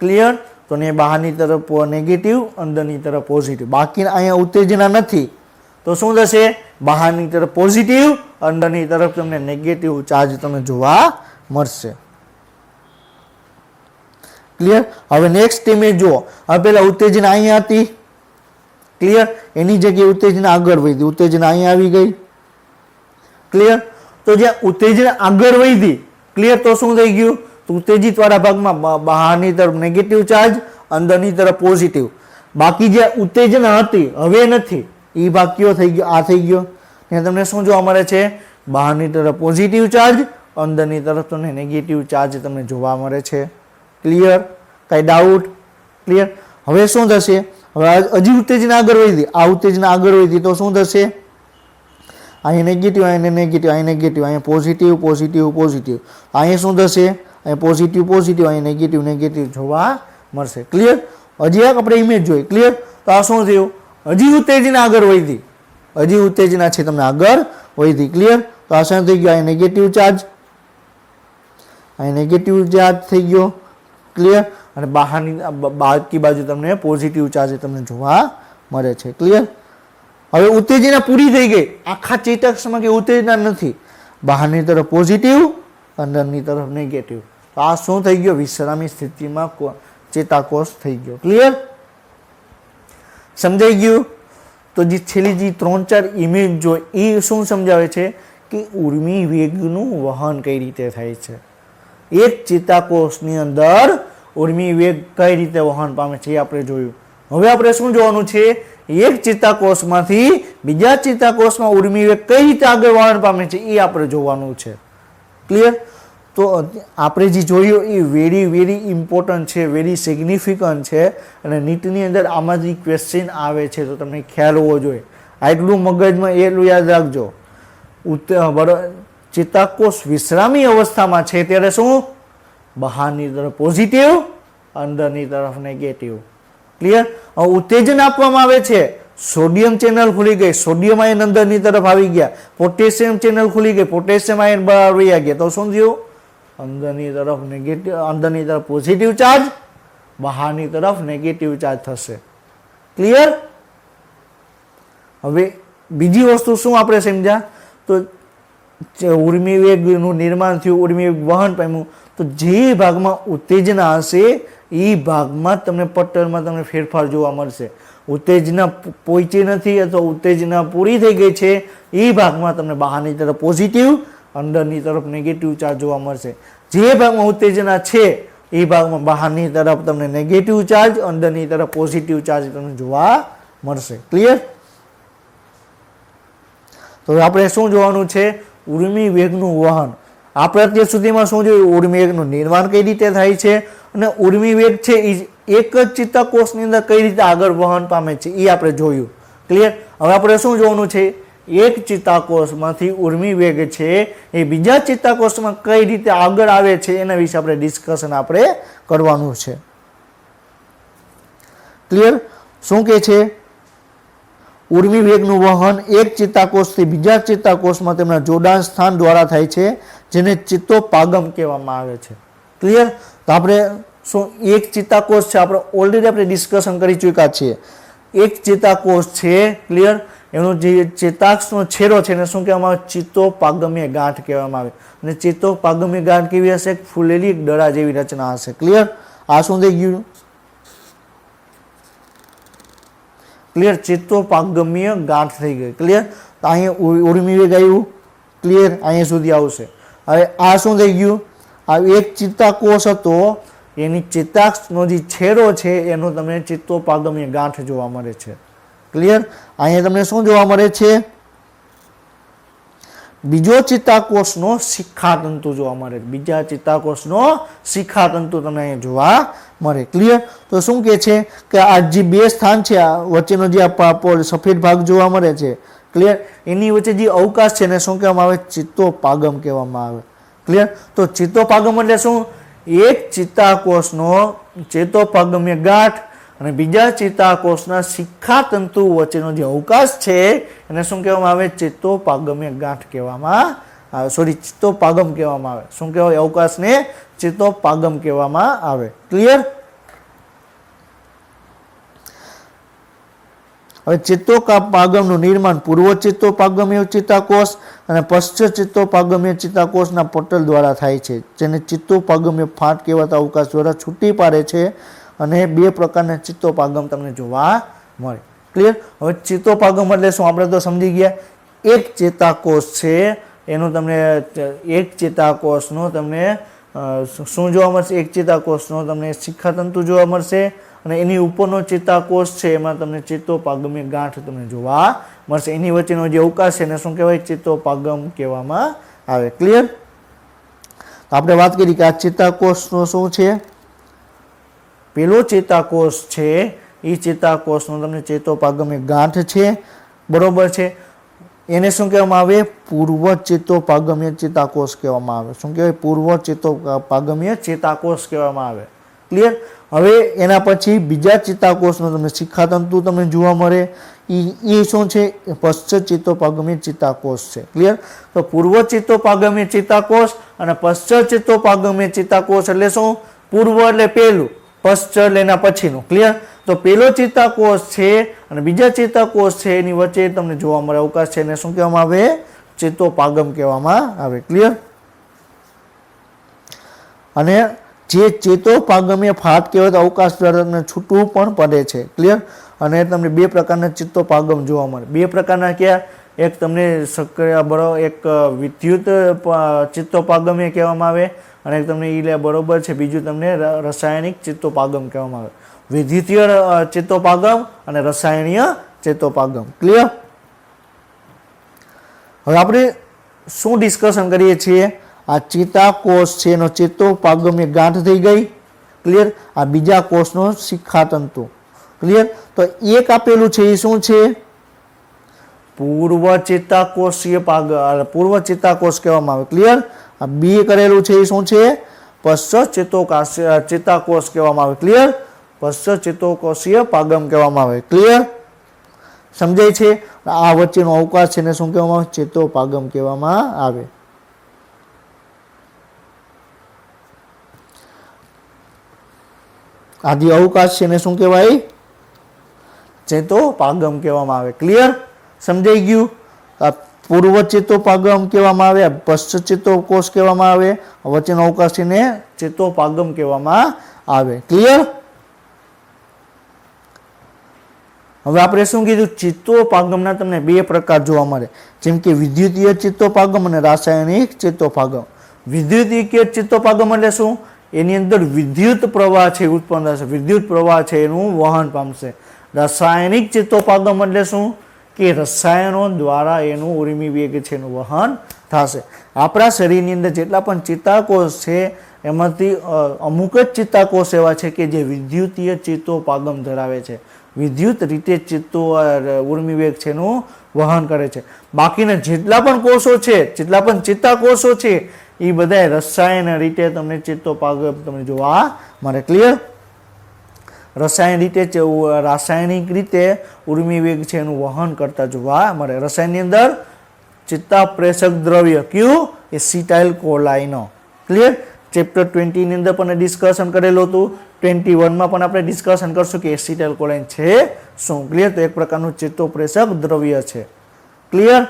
ક્લિયર, તો ને બહારની તરફ નેગેટિવ, અંદરની તરફ પોઝિટિવ. બાકી અહીંયા ઉત્તેજના નથી તો શું થશે? બહારની તરફ પોઝિટિવ, અંદરની તરફ તમને નેગેટિવ ચાર્જ તમને જોવા મળશે. ક્લિયર? હવે નેક્સ્ટ ઇમેજ જુઓ. હવે પેલા ઉત્તેજના અહીંયા હતી. ક્લિયર? એની જગ્યાએ ઉત્તેજના આગળ વધી, ઉત્તેજના અહીંયા આવી ગઈ. ક્લિયર? તો જ્યાં ઉત્તેજના આગળ વધી, ક્લિયર, તો શું થઈ ગયું? તો ઉત્તેજિત વાળા ભાગમાં બહારની તરફ નેગેટિવ ચાર્જ, અંદરની તરફ પોઝિટિવ. બાકી જે ઉત્તેજના હતી હવે નથી, એ ભાગ કયો થઈ ગયો? આ થઈ ગયો. ત્યાં તમને શું જોવા મળે છે? બહારની તરફ પોઝિટિવ ચાર્જ, અંદરની તરફ તમને નેગેટિવ ચાર્જ તમને જોવા મળે છે. ક્લિયર? કઈ ડાઉટ? ક્લિયર? હવે શું થશે? હવે હજી ઉત્તેજના આગળ વધી, આ ઉત્તેજના આગળ વધી તો શું થશે? અહીંયા નેગેટિવ, અહીંયા નેગેટિવ, અહીંયા નેગેટિવ, અહીંયા પોઝિટિવ પોઝિટિવ પોઝિટિવ, અહીંયા શું થશે, અહીંયા પોઝિટિવ પોઝિટિવ, અહીંયા નેગેટિવ નેગેટિવ જોવા મળશે. ક્લિયર? હજી આપણે ઇમેજ જોઈ. ક્લિયર? તો આ શું થયું, હજી ઉત્તેજના આગળ વધી, હજી ઉત્તેજના છે તમને આગળ વધી. ક્લિયર? તો આ શું થઈ ગયું, અહીંયા નેગેટિવ ચાર્જ, અહીં નેગેટિવ ચાર્જ થઈ ગયો. ક્લિયર? અને બહારની બાકી બાજુ તમને પોઝિટિવ ચાર્જ તમને જોવા મળે છે. ક્લિયર? હવે ઉત્તેજના પૂરી થઈ ગઈ, આખા ચેતાક્ષમાં કે ઉત્તેજના નથી, બહારની તરફ પોઝિટિવ, અંદરની તરફ નેગેટિવ. તો આ શું થઈ ગયો, વિશ્રામી સ્થિતિમાં ચેતાકોષ થઈ ગયો. ક્લિયર? સમજાઈ ગયું? તો જે છેલ્લી જે 3-4 ઇમેજ જો એ શું સમજાવે છે કે ઉર્મી વેગનું વહન કઈ રીતે થાય છે. એક ચેતાકોષની અંદર ઉર્મી વેગ કઈ રીતે વહન પામે છે એ આપણે જોયું. હવે આપણે શું જોવાનું છે, એક ચેતાકોષમાંથી બીજા ચેતાકોષમાં ઉર્મી વેગ કઈ રીતે આગળ વહન પામે છે એ આપણે જોવાનું છે. ક્લિયર? તો આપણે જે જોયું એ વેરી વેરી ઇમ્પોર્ટન્ટ છે, વેરી સિગ્નિફિકન્ટ છે, અને નીટની અંદર આમાંથી ક્વેશ્ચન આવે છે તો તમને ખ્યાલ હોવો જોઈએ. આટલું મગજમાં એટલું યાદ રાખજો. ચેતાકોષ વિશ્રામી અવસ્થામાં છે ત્યારે શું, બહારની તરફ પોઝિટિવ, અંદરની તરફ નેગેટિવ. ક્લિયર? ઉત્તેજન આપવામાં આવે છે, સોડિયમ ચેનલ ખુલી ગઈ, સોડિયમ આયન અંદરની તરફ આવી ગયા, પોટેશિયમ ચેનલ ખુલી ગઈ, પોટેશિયમ આયન બહાર આવી ગયા. તો શું થયું, અંદરની તરફ નેગેટિવ, અંદરની તરફ પોઝિટિવ ચાર્જ, બહારની તરફ નેગેટિવ ચાર્જ થશે. ક્લિયર? હવે બીજી વસ્તુ શું આપણે સમજ્યા, તો ઉર્મી વેગનું નિર્માણ થયું, ઉર્મી વેગ વહન પામ્યું, તો જે ભાગમાં ઉત્તેજના હશે એ ભાગમાં તમને પટલમાં તમને ફેરફાર જોવા મળશે. ઉત્તેજના પહોંચી નથી અથવા ઉત્તેજના પૂરી થઈ ગઈ છે એ ભાગમાં તમને બહારની તરફ પોઝિટિવ, અંદરની તરફ નેગેટિવ ચાર્જ જોવા મળશે. જે ભાગમાં ઉત્તેજના છે એ ભાગમાં બહારની તરફ તમને નેગેટિવ ચાર્જ, અંદરની તરફ પોઝિટિવ ચાર્જ તમને જોવા મળશે. ક્લિયર? તો આપણે શું જોવાનું છે, ઉર્મી વેગનું વહન. આપણે અત્યાર સુધીમાં શું જોયું, ઉર્મી વેગનું નિર્માણ કઈ રીતે થાય છે અને ઉર્મી વેગ છે એ એક જ ચેતાકોષની અંદર કઈ રીતે આગળ વહન પામે છે એ આપણે જોયું. ક્લિયર? હવે આપણે શું જોવાનું છે, એક ચેતાકોષમાંથી ઉર્મી વેગ છે એ બીજા ચેતાકોષમાં કઈ રીતે આગળ આવે છે એના વિશે આપણે ડિસ્કશન આપણે કરવાનું છે. ક્લિયર? શું કે છે, ઉર્મી વેગનું વહન એક ચેતાકોષથી બીજા ચેતાકોષમાં તેમના જોડાણ સ્થાન દ્વારા થાય છે, જેને ચેતોપાગમ કહેવામાં આવે છે. ક્લિયર? તો આપણે શું, એક ચેતાકોષ છે, આપણે ઓલરેડી આપણે ડિસ્કશન કરી ચૂક્યા છીએ. એક ચેતાકોષ છે. ક્લિયર? એનો જે ચેતાક્ષનો છેડો છે એને શું કહેવામાં આવે, ચેતોપાગમીય ગાંઠ કહેવામાં આવે. અને ચેતોપાગમીય ગાંઠ કેવી હશે, ફૂલેલી એક દડા જેવી રચના હશે. ક્લિયર? આ શું થઈ ગયું, ક્લિયર, ચેતોપાગમીય ગાંઠ થઈ ગઈ. ક્લિયર? તો અહીંયા ઉર્મી વેગ આવ્યું. ક્લિયર? અહીંયા સુધી આવશે. હવે આ શું થઈ ગયું, આ એક ચેતાકોષ હતો એની ચેતાક્ષનો જે છેડો છે એનો તમને ચેતોપાગમીય ગાંઠ જોવા મળે છે. ક્લિયર? અહીંયા તમને શું જોવા મળે છે, બીજો ચેતાકોષનો શિખાતંતુ જોવા મળે છે. બીજા ચેતાકોષનો શિખાતંતુ તમને અહીંયા જોવા મળે. ક્લિયર? તો શું કે છે કે આ જે બે સ્થાન છે, આ વચ્ચેનો જે સફેદ ભાગ જોવા મળે છે, ક્લિયર, એની વચ્ચે જે અવકાશ છે એને શું કહેવામાં આવે, ચેતોપાગમ કહેવામાં આવે. ક્લિયર? તો ચેતોપાગમ એટલે શું, એક ચેતાકોષનો ચેતોપાગમીય ગાંઠ અને બીજા ચેતાકોષના શિખાતંતુ વચ્ચેનો જે અવકાશ છે એને શું કહેવામાં આવે, ચેતોપાગમીય ગાંઠ કહેવામાં આવે. સોરી, ચેતોપાગમ કહેવામાં આવે. શું કહેવાય, અવકાશને ચેતોપાગમ કહેવામાં આવે. ક્લિયર? હવે ચેતોપાગમનું નિર્માણ પૂર્વ ચેતોપાગમીય ચેતાકોષ અને પશ્ચ ચેતોપાગમીય ચેતાકોષના પટલ દ્વારા થાય છે, જેને ચેતોપાગમીય ફાટ કહેવાતા અવકાશ દ્વારા છૂટી પાડે છે. અને બે પ્રકારના ચેતોપાગમ તમને જોવા મળે. ક્લિયર? હવે ચેતોપાગમ એટલે શું આપણે તો સમજી ગયા, એક ચેતાકોષ છે એનું તમને એક ચેતાકોષનો તમને શું જોવા મળશે, એક ચેતાકોષનો તમને શિખાતંતુ જોવા મળશે અને એની ઉપરનો ચેતાકોષ છે એમાં તમને ચેતોપાગમીય ગાંઠ તમને જોવા મળશે. એની વચ્ચેનો જે અવકાશ છે એને શું કહેવાય, ચેતોપાગમ કહેવામાં આવે. ક્લિયર? આપણે વાત કરી કે આ ચેતાકોષનો શું છે, પેલો ચેતાકોષ છે એ ચેતાકોષનો તમને ચેતોપાગમીય ગાંઠ છે. બરોબર છે? એને શું કહેવામાં આવે? પૂર્વ ચેતોપાગમીય ચેતાકોષ કહેવામાં આવે. શું કહેવાય? પૂર્વ ચેતોપાગમીય ચેતાકોષ કહેવામાં આવે. ક્લિયર? હવે એના પછી બીજા ચેતાકોષનો તમને શિખાતંતુ તમને જોવા મળે. એ શું છે? પશ્ચ ચેતોપાગમીય ચેતાકોષ છે. ક્લિયર? તો પૂર્વ ચેતોપાગમીય ચેતાકોષ અને પશ્ચ ચેતોપાગમીય ચેતાકોષ એટલે શું? પૂર્વ એટલે પહેલું, પશ્ચ એટલે એના પછીનું. ક્લિયર? તો પેલો ચેતાકોષ છે અને બીજા ચેતાકોષ છે એની વચ્ચે તમને જોવા મળે અવકાશ છે એને શું કહેવામાં આવે? ચેતોપાગમ કહેવામાં આવે. ક્લિયર? અને જે ચેતોપાગમીય ફાટ કહેવાય તો અવકાશ દ્વારા તમને છૂટવું પણ પડે છે. ક્લિયર? અને તમને બે પ્રકારના ચેતોપાગમ જોવા મળે. બે પ્રકારના કયા? એક તમને સક્રિય એક વિદ્યુત ચેતોપાગમીય કહેવામાં આવે અને એક તમને ઈ બરોબર છે. બીજું તમને રાસાયણિક ચેતોપાગમ કહેવામાં આવે. વિદ્યુતીય ચેતોપાગમ અને રસાયણીય ચેતોપાગમ. ક્લિયર? હવે આપણે શું ડિસ્કશન કરીએ છીએ? આ ચેતાકોષ છે એનો ચેતોપાગમીય ગાંઠ થઈ ગઈ. ક્લિયર? આ બીજા કોષનો શિખાતંતુ. ક્લિયર? તો એક આપેલું છે એ શું છે? પૂર્વ ચેતાકોષીય પૂર્વ ચેતાકોષ કહેવામાં આવે. ક્લિયર? આ બી કરેલું છે એ શું છે? પશ્ચ ચેતાકોષ કહેવામાં આવે. ક્લિયર? પશ્ચ ચેતોકોષીય પાગમ કહેવામાં આવે. ક્લિયર? સમજાય છે? આ વચ્ચેનો અવકાશ છે ને શું કહેવામાં આવે? ચેતોપાગમ કહેવામાં આવે. આદિ અવકાશ છે ને શું કહેવાય? ચેતોપાગમ કહેવામાં આવે. ક્લિયર? સમજાઈ ગયું? પૂર્વ ચેતોપાગમ કહેવામાં આવે, પશ્ચ ચેતોકોષ કહેવામાં આવે, વચ્ચેનો અવકાશ છે ને ચેતોપાગમ કહેવામાં આવે. ક્લિયર? હવે આપણે શું કીધું? ચેતોપાગમના તમને બે પ્રકાર જોવા મળે, જેમ કે વિદ્યુતીય ચેતોપાગમ અને રાસાયણિક ચેતોપાગમ. વિદ્યુતીય ચેતોપાગમ એટલે શું? એની અંદર વિદ્યુત પ્રવાહ છે ઉત્પન્ન થશે, વિદ્યુત પ્રવાહ છે એનું વહન પામશે. રાસાયણિક ચેતોપાગમ એટલે શું? કે રસાયણો દ્વારા એનું ઉર્મિ વેગ છે એનું વહન થશે. આપણા શરીરની અંદર જેટલા પણ ચેતાકોષ છે એમાંથી અમુક જ ચેતાકોષ એવા છે કે જે વિદ્યુતીય ચેતોપાગમ ધરાવે છે, વિદ્યુત રીતે ઉર્મિ વેગ છે એનું વહન કરે છે. બાકીના જેટલા પણ કોષો છે, જેટલા પણ ચેતાકોષો છે એ બધા રસાયણ રીતે તમને ચેતોપાગમ તમને જોવા મળે. ક્લિયર? રાસાયણિક રીતે ઉર્મિ વેગ છે એનું વહન કરતા જોવા મળે. રસાયણની અંદર ચેતાપ્રેષક દ્રવ્ય કયું? એસિટાઇલ કોલાઇનો. ક્લિયર? ચેપ્ટર 20 ની અંદર પણ ડિસ્કશન કરેલું હતું. 21 માં પણ આપણે ડિસ્કશન કરશું કે એસિટાઇલ કોલાઇન છે શું. ક્લિયર? તો એક પ્રકારનું ચેતોપ્રેષક દ્રવ્ય છે. ક્લિયર?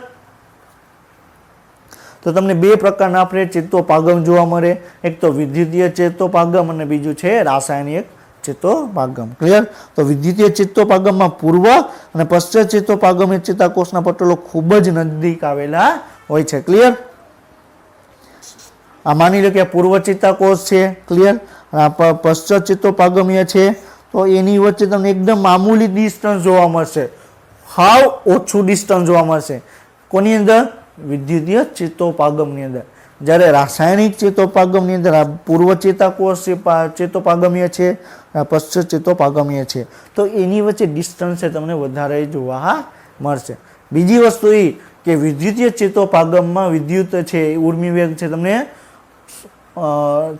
તો તમને બે પ્રકારના આપણે ચેતોપાગમ જોવા મળે, એક તો વિદ્યુતીય ચેતોપાગમ અને બીજું છે રાસાયણિક ચેતોપાગમ. ક્લિયર? તો વિદ્યુતીય ચેતોપાગમમાં પૂર્વ અને પશ્ચ ચેતોપાગમ ચેતાકોષના પટલો ખૂબ જ નજીક આવેલા હોય છે. ક્લિયર? આ માની લો કે આ પૂર્વ ચેતાકોષ છે. ક્લિયર? પશ્ચ ચેતોપાગમીય છે તો એની વચ્ચે તમને એકદમ મામૂલી ડિસ્ટન્સ જોવા મળશે, હાવ ઓછું ડિસ્ટન્સ જોવા મળશે. કોની અંદર? વિદ્યુતીય ચેતોપાગમની અંદર. જ્યારે રાસાયણિક ચેતોપાગમની અંદર આ પૂર્વ ચેતાકોષ ચેતોપાગમીય છે, પશ્ચ ચેતોપાગમીય છે, તો એની વચ્ચે ડિસ્ટન્સ છે તમને વધારે જોવા મળશે. બીજી વસ્તુ એ કે વિદ્યુતીય ચેતોપાગમમાં વિદ્યુત છે ઉર્મિ વેગ છે તમને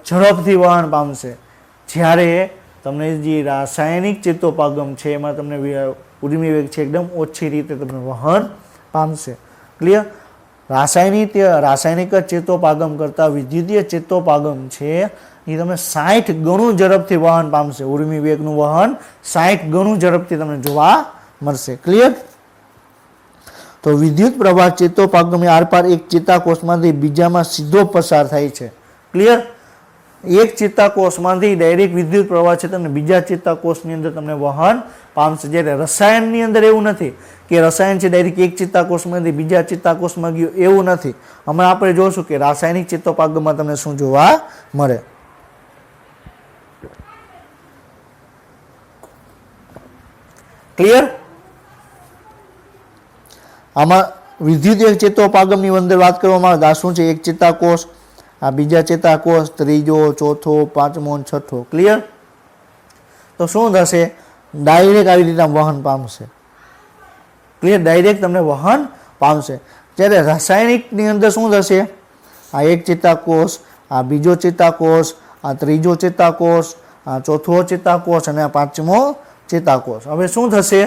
ઝડપથી વહન પામશે, જ્યારે તમને જે રાસાયણિક ચેતોપાગમ છે એમાં તમને ઉર્મિ વેગ છે એકદમ ઓછી રીતે તમને વહન પામશે. ક્લિયર? રાસાયણિક ચેતોપાગમ કરતા વિદ્યુતીય ચેતોપાગમ છે એ તમને 60 ગણું ઝડપથી વહન પામશે. ઉર્મિ વેગનું વહન 60 ગણું ઝડપથી તમને જોવા મળશે. ક્લિયર? તો વિદ્યુત પ્રવાહ ચેતોપાગમની આરપાર એક ચેતાકોષમાંથી બીજામાં સીધો પસાર થાય છે. ક્લિયર? એક ચેતાકોષમાંથી ડાયરેક્ટ વિદ્યુત પ્રવાહ છે તમને બીજા ચેતાકોષની અંદર તમને વહન પામશે. જ્યારે રસાયણની અંદર એવું નથી કે રસાયણ છે ડાયરેક્ટ એક ચેતાકોષમાંથી બીજા ચેતાકોષમાં ગયું, એવું નથી. હમણાં આપણે જોશું કે રાસાયણિક ચેતોપાગમમાં તમને શું જોવા મળે. ક્લિયર? આમાં વિદ્યુતીય ચેતોપાગમની અંદર વાત કરવામાં આવે આ શું છે? એક ચેતાકોષ, આ બીજા ચેતાકોષ, ત્રીજો, ચોથો, પાંચમો, છઠ્ઠો. ક્લિયર? તો શું થશે? ડાયરેક્ટ આવી રીતે વહન પામશે. ક્લિયર? ડાયરેક્ટ તમને વહન પામશે। જ્યારે રાસાયણિકની અંદર શું થશે, આ એક ચેતાકોષ, આ બીજો ચેતાકોષ, આ ત્રીજો ચેતાકોષ, આ ચોથો ચેતાકોષ અને આ પાંચમો ચેતાકોષ। હવે શું થશે,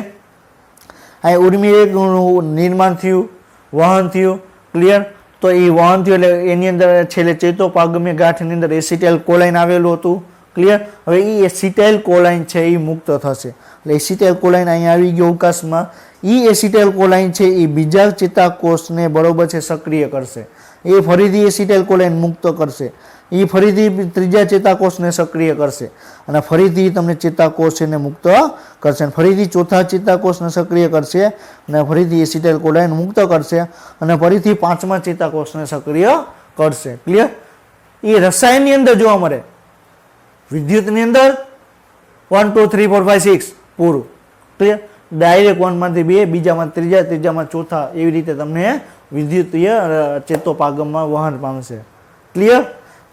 આ ઉર્મિવેગનું નિર્માણ થયું, વહન થયું, ક્લિયર। તો એ વહન થયું એટલે એની અંદર છેલ્લે ચેતોપાગમ્ય ગાંઠની અંદર એસિટાઇલ કોલાઇન આવેલું હતું, ક્લિયર। હવે એ એસિટાઇલ કોલાઇન છે એ મુક્ત થશે, એટલે એસિટાઇલ કોલાઇન અહીંયા આવી ગયો અવકાશમાં। એ એસિટાઇલ કોલાઇન છે એ બીજા ચેતાકોષને બરોબર છે સક્રિય કરશે, એ ફરીથી એસિટાઇલ કોલાઇન મુક્ત કરશે, એ ફરીથી ત્રીજા ચેતાકોષને સક્રિય કરશે અને ફરીથી તમને ચેતાકોષ એને મુક્ત કરશે, ફરીથી ચોથા ચેતાકોષને સક્રિય કરશે અને ફરીથી એસિટાઇલ કોલાઇન મુક્ત કરશે અને ફરીથી પાંચમા ચેતાકોષને સક્રિય કરશે, ક્લિયર। એ રસાયણની અંદર જોવા મળે, વિદ્યુતની અંદર 1 2 3 4 5 6 પૂરું, ક્લિયર। ડાયરેક્ટ 1 માંથી 2, બીજામાં ત્રીજા, ત્રીજામાં ચોથા, એવી રીતે તમને વિદ્યુતીય ચેતોપાગમમાં વહન પામશે, ક્લિયર।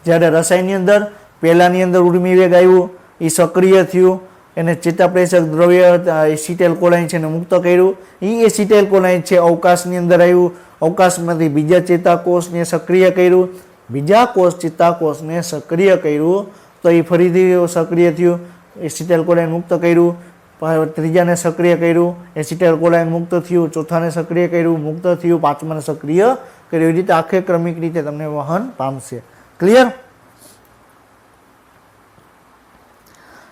જ્યારે રસાયણની અંદર પહેલાની અંદર ઉર્મિવેગ આવ્યું, એ સક્રિય થયું, એને ચેતાપ્રેષક દ્રવ્ય એસિટાઇલ કોલાઇન છે એને મુક્ત કર્યું, એ એસિટાઇલ કોલાઇન છે અવકાશની અંદર આવ્યું, અવકાશમાંથી બીજા ચેતાકોષને સક્રિય કર્યું, બીજા ચેતાકોષને સક્રિય કર્યું, તો એ ફરીથી સક્રિય થયું, એસિટાઇલ કોલાઇન મુક્ત કર્યું, ત્રીજાને સક્રિય કર્યું, એસિટાઇલ કોલાઇન મુક્ત થયું, ચોથાને સક્રિય કર્યું, મુક્ત થયું, પાંચમાને સક્રિય કર્યું, એવી રીતે આખે ક્રમિક રીતે તમને વહન પામશે, ક્લિયર।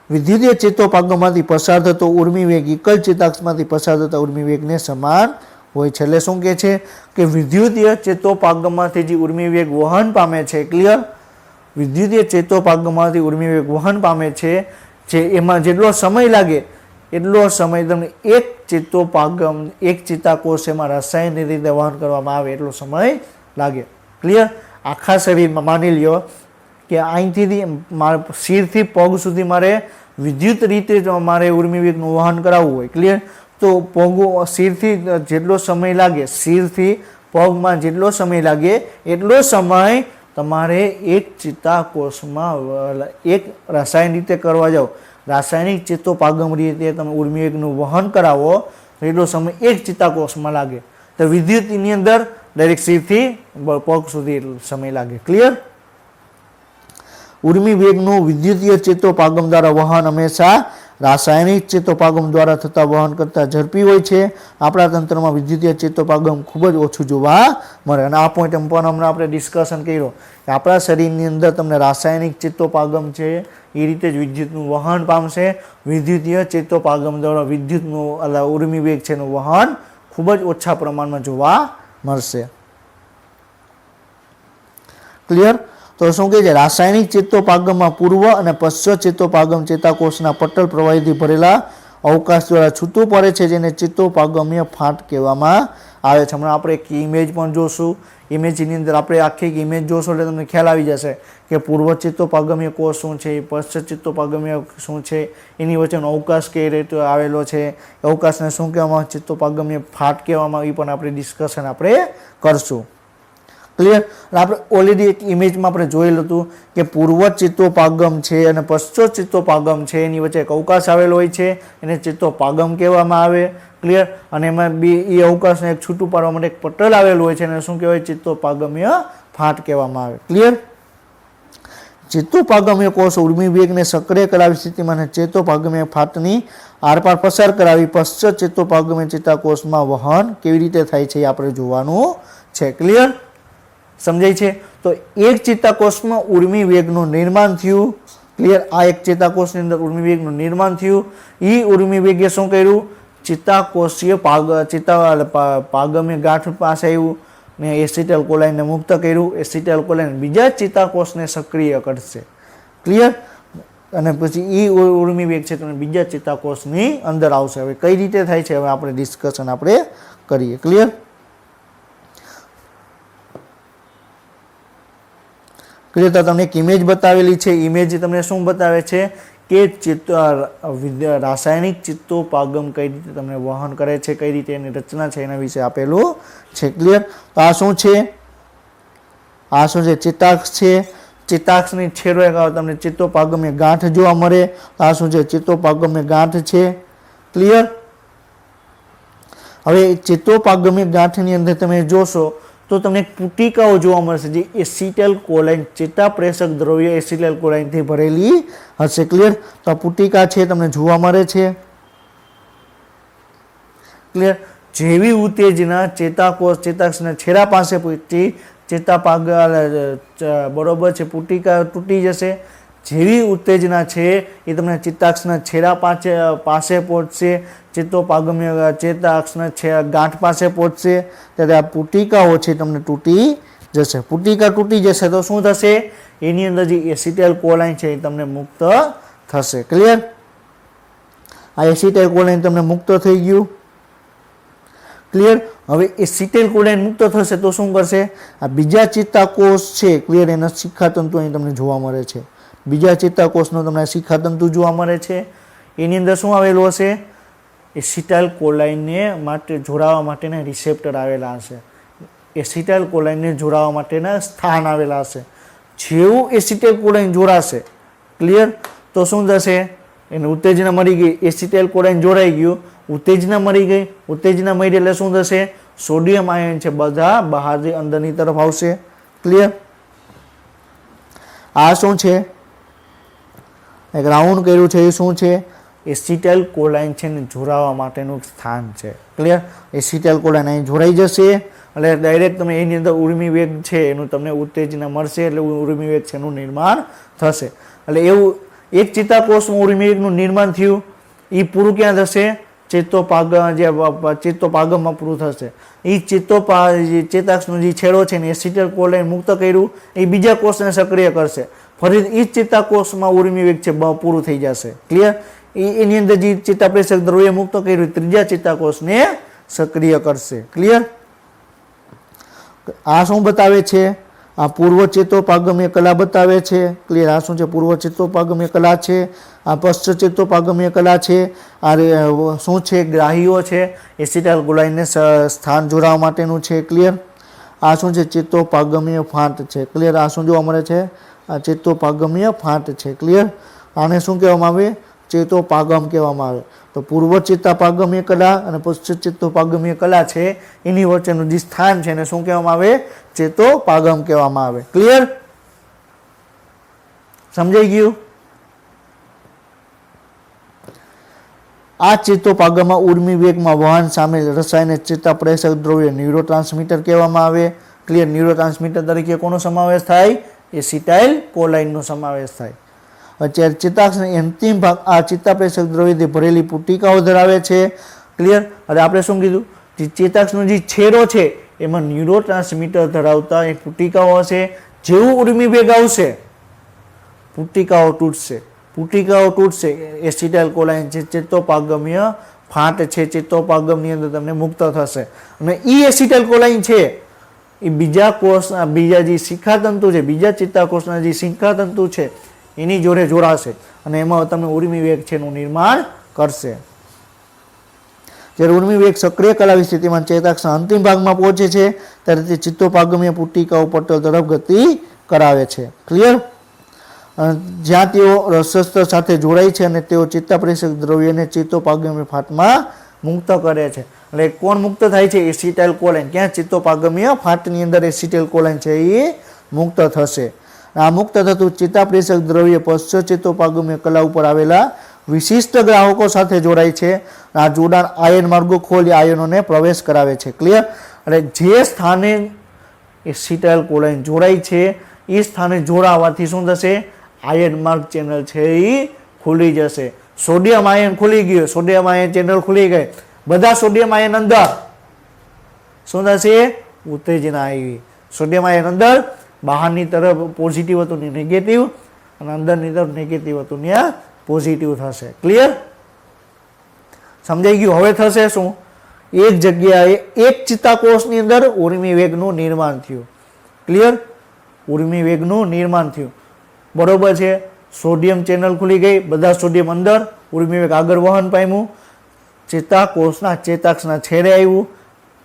વિદ્યુતીય ચેતોપાગમમાંથી પસાર થતો ઉર્મિવેગ એકલ ચેતાક્ષમાંથી પસાર થતા ઉર્મિવેગને સમાન હોય છે। એટલે શું કહે છે કે વિદ્યુતીય ચેતોપાગમમાંથી જે ઉર્મિવેગ વહન પામે છે, ક્લિયર। વિદ્યુતીય ચેતોપાગમમાંથી ઉર્મિવેગ વહન પામે છે, જે એમાં જેટલો સમય લાગે એટલો સમય તમને એક ચેતાકોષ એમાં રાસાયણિક રીતે વહન કરવામાં આવે એટલો સમય લાગે, ક્લિયર। આખા શરીરમાં માની લ્યો કે અહીંથી શિરથી પગ સુધી મારે વિદ્યુત રીતે મારે ઉર્મિવેગનું વહન કરાવવું હોય, ક્લિયર। તો પગ શિરથી જેટલો સમય લાગે, શિરથી પગમાં જેટલો સમય લાગે એટલો સમય તમારે એક ચેતાકોષમાં એક રાસાયણિક રીતે કરવા જાઓ, રાસાયણિક ચેતોપાગમ રીતે તમે ઉર્મિવેગનું વહન કરાવો તો એટલો સમય એક ચેતાકોષમાં લાગે, તો વિદ્યુતની અંદર ડાયરેક્ટ શિરથી પગ સુધી એટલો સમય લાગે, ક્લિયર। ઉર્મિવેગનું વિદ્યુતીય ચેતોપાગમ દ્વારા વહન હંમેશા રાસાયણિક ચેતોપાગમ દ્વારા થતા વહન કરતાં ઝડપી હોય છે। આપણા તંત્રમાં વિદ્યુતીય ચેતોપાગમ ખૂબ જ ઓછું જોવા મળે, અને આ પોઈન્ટ પણ હમણાં આપણે ડિસ્કશન કર્યો કે આપણા શરીરની અંદર તમને રાસાયણિક ચેતોપાગમ છે એ રીતે જ વિદ્યુતનું વહન પામશે। વિદ્યુતીય ચેતોપાગમ દ્વારા વિદ્યુતનું ઉર્મિવેગ છે એનું વહન ખૂબ જ ઓછા પ્રમાણમાં જોવા મળશે, ક્લિયર। તો શું કહે છે, રાસાયણિક ચેતોપાગમમાં પૂર્વ અને પશ્ચ ચેતોપાગમ ચેતાકોષના પટલ પ્રવાહીથી ભરેલા અવકાશ દ્વારા છૂટું પડે છે, જેને ચેતોપાગમીય ફાટ કહેવામાં આવે છે। હમણાં આપણે એક ઇમેજ પણ જોશું, ઇમેજની અંદર આપણે આખી ઇમેજ જોશું એટલે તમને ખ્યાલ આવી જશે કે પૂર્વ ચેતોપાગમીય કોષ શું છે, પશ્ચ ચેતોપાગમીય શું છે, એની વચ્ચેનો અવકાશ કઈ રીતે આવેલો છે, અવકાશને શું કહેવામાં, ચેતોપાગમીય ફાટ કહેવામાં, એ પણ આપણે ડિસ્કશન આપણે કરશું, ક્લિયર। આપણે ઓલરેડી એક ઇમેજમાં આપણે જોયેલું હતું કે પૂર્વ ચેતોપાગમ છે અને પશ્ચ ચેતોપાગમ છે, એની વચ્ચે એક અવકાશ આવેલો હોય છે, એને ચેતોપાગમ કહેવામાં આવે, ક્લિયર। અને એમાં બે એ અવકાશને એક છૂટું પાડવા માટે એક પટલ આવેલું હોય છે, એને શું કહેવાય, ચેતોપાગમીય ફાટ કહેવામાં આવે, ક્લિયર। ચેતોપાગમીય કોષ ઉર્મિવેગને સક્રિય કરાવી સ્થિતિમાં ચેતોપાગમીય ફાટની આરપાર પસાર કરાવી પશ્ચ ચેતોપાગમીય ચેતાકોષમાં વહન કેવી રીતે થાય છે એ આપણે જોવાનું છે, ક્લિયર, સમજાય છે। તો એક ચેતાકોષમાં ઉર્મિવેગનું નિર્માણ થયું, ક્લિયર। આ એક ચેતાકોષની અંદર ઉર્મિવેગનું નિર્માણ થયું, એ ઉર્મિવેગે શું કર્યું, ચેતાકોષીય પાગમીય ગાંઠ પાસે આવ્યું ને એસિટાઇલ કોલાઇનને મુક્ત કર્યું, એસિટાઇલ કોલાઇન બીજા ચેતાકોષને સક્રિય કરશે, ક્લિયર। અને પછી એ ઉર્મિવેગ છે તમે બીજા ચેતાકોષની અંદર આવશે। હવે કઈ રીતે થાય છે હવે આપણે ડિસ્કશન આપણે કરીએ, ક્લિયર। ક્લિયર। તો તમને એક ઇમેજ બતાવેલી છે, ઇમેજ તમને શું બતાવે છે કે રાસાયણિક ચેતોપાગમ કઈ રીતે તમને વહન કરે છે, કઈ રીતે એની રચના છે એના વિશે આપેલું છે, ક્લિયર। તો આ શું છે, આ શું છે, ચેતાક્ષ છે, ચેતાક્ષની છેડો તમને ચેતોપાગમીય ગાંઠ જોવા મળે, આ શું છે, ચેતોપાગમીય ગાંઠ છે, ક્લિયર। હવે ચેતોપાગમીય ગાંઠની અંદર તમે જોશો તો તમને પુટિકાઓ જોવા મળશે જે એસિટાઇલ કોલાઇન ચેતાપ્રેષક દ્રવ્ય એસિટાઇલ કોલાઇનથી ભરેલી હશે. ક્લિયર? તો આ પુટિકા છે તમને જોવા મળે છે. ક્લિયર? જેવી ઉત્તેજના ચેતાકોષ ચેતાક્ષના છેડા પાસે પહોંચી ચેતાપાગ બરોબર છે પુટિકા તૂટી જશે. જેવી ઉત્તેજના છે એ તમને ચેતાક્ષના છેડા પાસે પહોંચશે, ચેતોપાગમીય ચેતાક્ષના ગાંઠ પાસે પહોંચશે ત્યારે આ પુટિકાઓ છે તમને તૂટી જશે. પુટિકા તૂટી જશે તો શું થશે? એની અંદર જે એસિટાઇલ કોલાઇન છે એ તમને મુક્ત થશે. ક્લિયર? આ એસિટાઇલ કોલાઇન તમને મુક્ત થઈ ગયું. ક્લિયર? હવે એસિટાઇલ કોલાઇન મુક્ત થશે તો શું કરશે? આ બીજા ચેતાકોષ છે ક્લિયર એના શિખાતંતુ અહીં તમને જોવા મળે છે. બીજા ચેતાકોષનો તમને શિખાતંતુ જોવા મળે છે. એની અંદર શું આવેલું હશે? એસિટાઇલ કોલાઇનને માટે જોડાવા માટેના રિસેપ્ટર આવેલા હશે. એસિટાઇલ કોલાઇનને જોડાવા માટેના સ્થાન આવેલા હશે. જેવું એસિટાઇલ કોલાઇન જોડાશે ક્લિયર તો શું થશે? એને ઉત્તેજના મળી ગઈ, એસિટાઇલ કોલાઇન જોડાઈ ગયું, ઉત્તેજના મળી ગઈ. ઉત્તેજના મળી એટલે શું થશે? સોડિયમ આયન છે બધા બહારથી અંદરની તરફ આવશે. ક્લિયર? આ શું છે? એક રાઉન્ડ કર્યું છે એ શું છે? એસિટાઇલ કોલાઇન છે ને જોડાવા માટેનું સ્થાન છે. ક્લિયર? એસિટાઇલ કોલાઇન અહીં જોડાઈ જશે એટલે ડાયરેક્ટ તમે એની અંદર ઉર્મિ વેગ છે એનું તમને ઉત્તેજના મળશે એટલે ઉર્મિ વેગ છે એનું નિર્માણ થશે. એટલે એવું એક ચેતાકોષમાં ઉર્મિ વેગનું નિર્માણ થયું એ પૂરું ક્યાં થશે? ચેતોપાગમમાં પૂરું થશે. એ ચેતાક્ષનો જે છેડો છે ને એસિટાઇલ કોલાઇન મુક્ત કર્યું એ બીજા કોષને સક્રિય કરશે. ફરી એ જ ચેતાકોષમાં ઉર્મિ વેગ છે પૂરું થઈ જશે. ક્લિયર? એની અંદર જે ચેતાપ્રેષક દ્રવ્ય મુક્ત કર્યું ત્રીજા ચેતાકોષને સક્રિય કરશે. ક્લિયર? આ શું બતાવે છે? આ પૂર્વ ચેતોપાગમીય કલા બતાવે છે. ક્લિયર? આ શું છે? પૂર્વ ચેતોપાગમીય કલા છે. આ પશ્ચ ચેતોપાગમીય કલા છે. આ શું છે? ગ્રાહીઓ છે એસિટાઇલ કોલાઇનને સ્થાન જોડાવા માટેનું છે. ક્લિયર? આ શું છે? ચેતોપાગમીય ફાંટ છે. ક્લિયર? આ શું જોવા મળે છે? આ ચેતોપાગમીય ફાંટ છે. ક્લિયર? આને શું કહેવામાં આવે? ચેતોપાગમ કહેવામાં આવે. તો પૂર્વ ચેતોપાગમીય કલા અને પશ્ચિમ ચેતોપાગમીય કલા છે એની વચ્ચેનું જે સ્થાન છે એને શું કહેવામાં આવે? ચેતોપાગમ કહેવામાં આવે. ક્લિયર? સમજાઈ ગયું? આ ચેતોપાગમમાં ઉર્મિ વેગમાં વહન સામેલ રસાયણ ચેતાપ્રેષક દ્રવ્ય ન્યુરોટ્રાન્સમીટર કહેવામાં આવે. ક્લિયર? ન્યુરોટ્રાન્સમીટર તરીકે કોનો સમાવેશ થાય? એસિટાઇલ કોલાઇનનો સમાવેશ થાય. ચેતાક્ષના અંતિમ ભાગ આ ચેતાપ્રેષક દ્રવ્યથી ભરેલી પુટિકાઓ ધરાવે છે. ક્લિયર? હવે આપણે શું કીધું? ચેતાક્ષનો જે છેડો છે એમાં ન્યુરોટ્રાન્સમીટર ધરાવતા એ પુટિકાઓ હશે. જેવું ઉર્મિ વેગ આવશે પુટિકાઓ તૂટશે. પુટિકાઓ તૂટશે એસિટાઇલ કોલાઇન છે ચેતોપાગમીય ફાંટ છે ચેતોપાગમની અંદર તમને મુક્ત થશે અને એ એસિટાઇલ કોલાઇન છે એ બીજા કોષના બીજા જે શિખાતંતુ છે બીજા ચેતાકોષના જે શિખાતંતુ છે એની જોડે જોડાશે અને એમાં તમે ઉર્મિ વેગ છે એનું નિર્માણ કરશે. જ્યારે ઉર્મિ વેગ સક્રિય કરાવી સ્થિતિમાં ચેતાક્ષના અંતિમ ભાગમાં પહોંચે છે ત્યારે તે ચેતોપાગમીય પુટિકાઓ પટલ તરફ ગતિ કરાવે છે. ક્લિયર? જ્યાં તેઓ રસસ્ત્ર સાથે જોડાય છે અને તેઓ ચેતાપ્રેષક દ્રવ્યને ચેતોપાગમીય ફાંટમાં મુક્ત કરે છે. એટલે કોણ મુક્ત થાય છે? એસિટાઇલ કોલાઇન. ક્યાં? ચેતોપાગમીય ફાંટની અંદર એસિટાઇલ કોલાઇન છે એ મુક્ત થશે. આ મુક્ત થતું ચેતાપ્રેષક દ્રવ્ય પશ્ચ ચેતોપાગમીય કલા ઉપર આવેલા વિશિષ્ટ ગ્રાહકો સાથે જોડાય છે. આ જોડાણ આયન માર્ગો ખોલી આયનોને પ્રવેશ કરાવે છે. ક્લિયર? એટલે જે સ્થાને એસિટાઇલ કોલાઇન જોડાય છે એ સ્થાને જોડાવાથી શું થશે? આયન માર્ગ ચેનલ છે એ ખુલી જશે. સોડિયમ આયન ખુલી ગયું, સોડિયમ આયન ચેનલ ખુલી ગઈ, બધા સોડિયમ આયન અંદર શું થશે? ઉત્તેજના આવી. સોડિયમ આયન અંદર બહારની તરફ પોઝિટિવ હતું ને નેગેટિવ અને અંદરની તરફ નેગેટિવ હતું ને પોઝિટિવ થશે. ક્લિયર? સમજાઈ ગયું? હવે થશે શું? એક જગ્યાએ એક ચેતાકોષની અંદર ઉર્મિ વેગનું નિર્માણ થયું. ક્લિયર? ઉર્મિ વેગનું નિર્માણ થયું. બરોબર છે? સોડિયમ ચેનલ ખુલી ગઈ, બધા સોડિયમ અંદર, ઉર્મિ વેગ આગળ વહન પામ્યું, ચેતાકોષના ચેતાક્ષના છેડે આવ્યું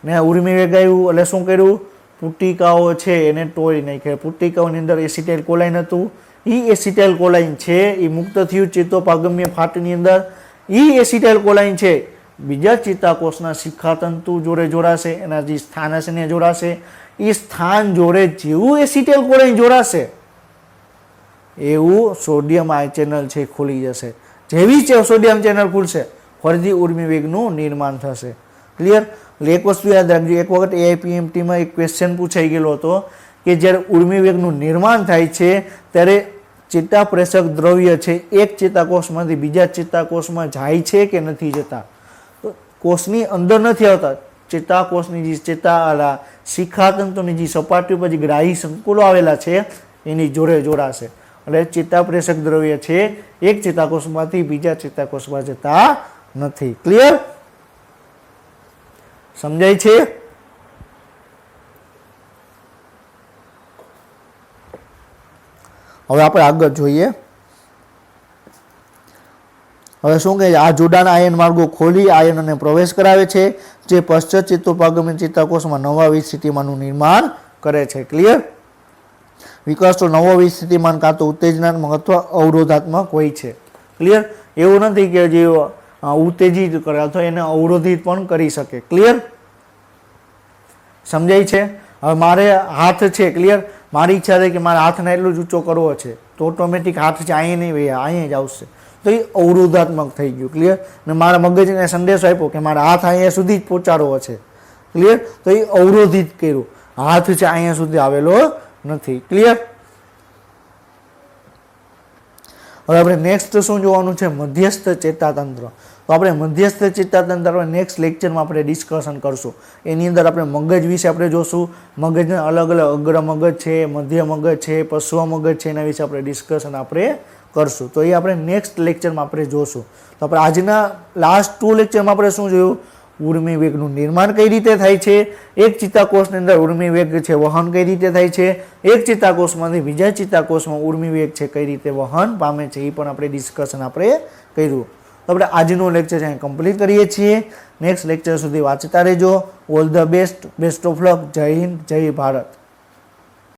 ને ઉર્મિ વેગ આવ્યું એટલે શું કર્યું? પુટિકાઓ છે એને તોડી નાખ્યા. પુટિકાઓની અંદર એસિટાઇલ કોલાઇન હતું. એ એસિટાઇલ કોલાઇન છે એ મુક્ત થયું ચેતોપાગમીય ફાંટની અંદર. એ એસિટાઇલ કોલાઇન છે બીજા ચેતાકોષના શિખાતંતુ જોડે જોડાશે, એના જે સ્થાન હશે ને જોડાશે. એ સ્થાન જોડે જેવું એસિટાઇલ કોલાઇન જોડાશે એવું સોડિયમ આયન ચેનલ છે ખુલી જશે. જેવી સોડિયમ ચેનલ ખુલશે ફરીથી ઉર્મિ વેગનું નિર્માણ થશે. ક્લિયર? એક વસ્તુ યાદ રાખજો, એક વખત એઆઈપીએમટીમાં એક ક્વેશ્ચન પૂછાઈ ગયેલો હતો કે જ્યારે ઉર્મિ વેગનું નિર્માણ થાય છે ત્યારે ચેતાપ્રેષક દ્રવ્ય છે એક ચેતાકોષમાંથી બીજા ચેતાકોષમાં જાય છે કે નથી જતા? કોષની અંદર નથી આવતા, ચેતાકોષની જે શિખાતંતુની જે સપાટી ઉપર જે ગ્રાહી સંકુલો આવેલા છે એની જોડે જોડાશે. એટલે ચેતાપ્રેષક દ્રવ્ય છે એક ચેતાકોષમાંથી બીજા ચેતાકોષમાં જતા નથી. ક્લિયર? સમજાય છે? હવે આપણે આગળ જોઈએ. હવે શું કહે છે? આ જોડાણ આયન માર્ગો ખોલી આયનોને પ્રવેશ કરાવે છે જે પશ્ચાત ચેતોપાગમી ચેતાકોષમાં નવા વિસ્થિતિમાનનું નિર્માણ કરે છે. ક્લિયર? વિકાસનો નવો વિસ્થિતિમાન કાં તો ઉત્તેજનાત્મક અથવા અવરોધાત્મક હોય છે. ક્લિયર? એવું નથી કે જે ઉત્તેજિત કરે અથવા એને અવરોધિત પણ કરી શકે. ક્લિયર? સમજાય છે? હવે મારે હાથ છે, ક્લિયર, મારી ઈચ્છા છે કે મારા હાથને એટલું જ ઊંચો કરવો છે તો ઓટોમેટિક હાથ છે અહીંયા નહીં વહે, અહીંયા જ આવશે, તો એ અવરોધાત્મક થઈ ગયું. ક્લિયર? ને મારા મગજને સંદેશો આપ્યો કે મારા હાથ અહીંયા સુધી જ પહોંચાડવો છે. ક્લિયર? તો એ અવરોધિત કર્યું, હાથ છે અહીંયા સુધી આવેલો નથી. ક્લિયર? હવે આપણે નેક્સ્ટ શું જોવાનું છે? મધ્યસ્થ ચેતાતંત્ર. તો આપણે મધ્યસ્થ ચેતાતંત્ર નેક્સ્ટ લેક્ચરમાં આપણે ડિસ્કશન કરશું. એની અંદર આપણે મગજ વિશે આપણે જોશું. મગજના અલગ અલગ અગ્ર મગજ છે, મધ્ય મગજ છે, પશ્વ મગજ છે, એના વિશે આપણે ડિસ્કશન આપણે કરશું. તો એ આપણે નેક્સ્ટ લેક્ચરમાં આપણે જોશું. તો આપણે આજના લાસ્ટ 2 લેક્ચરમાં આપણે શું જોયું? ઉર્મિ વેગનું નિર્માણ કઈ રીતે થાય છે, એક ચેતાકોષની અંદર ઉર્મિ વેગ છે વહન કઈ રીતે થાય છે, એક ચેતાકોષમાંથી બીજા ચેતાકોષમાં ઉર્મિ વેગ છે કઈ રીતે વહન પામે છે, એ પણ આપણે ડિસ્કશન આપણે કર્યું. તો આપણે આજનું લેક્ચર અહીં કમ્પ્લીટ કરીએ છીએ. નેક્સ્ટ લેક્ચર સુધી વાંચતા રહેજો. All the best, best of luck. જય હિન્દ, જય ભારત.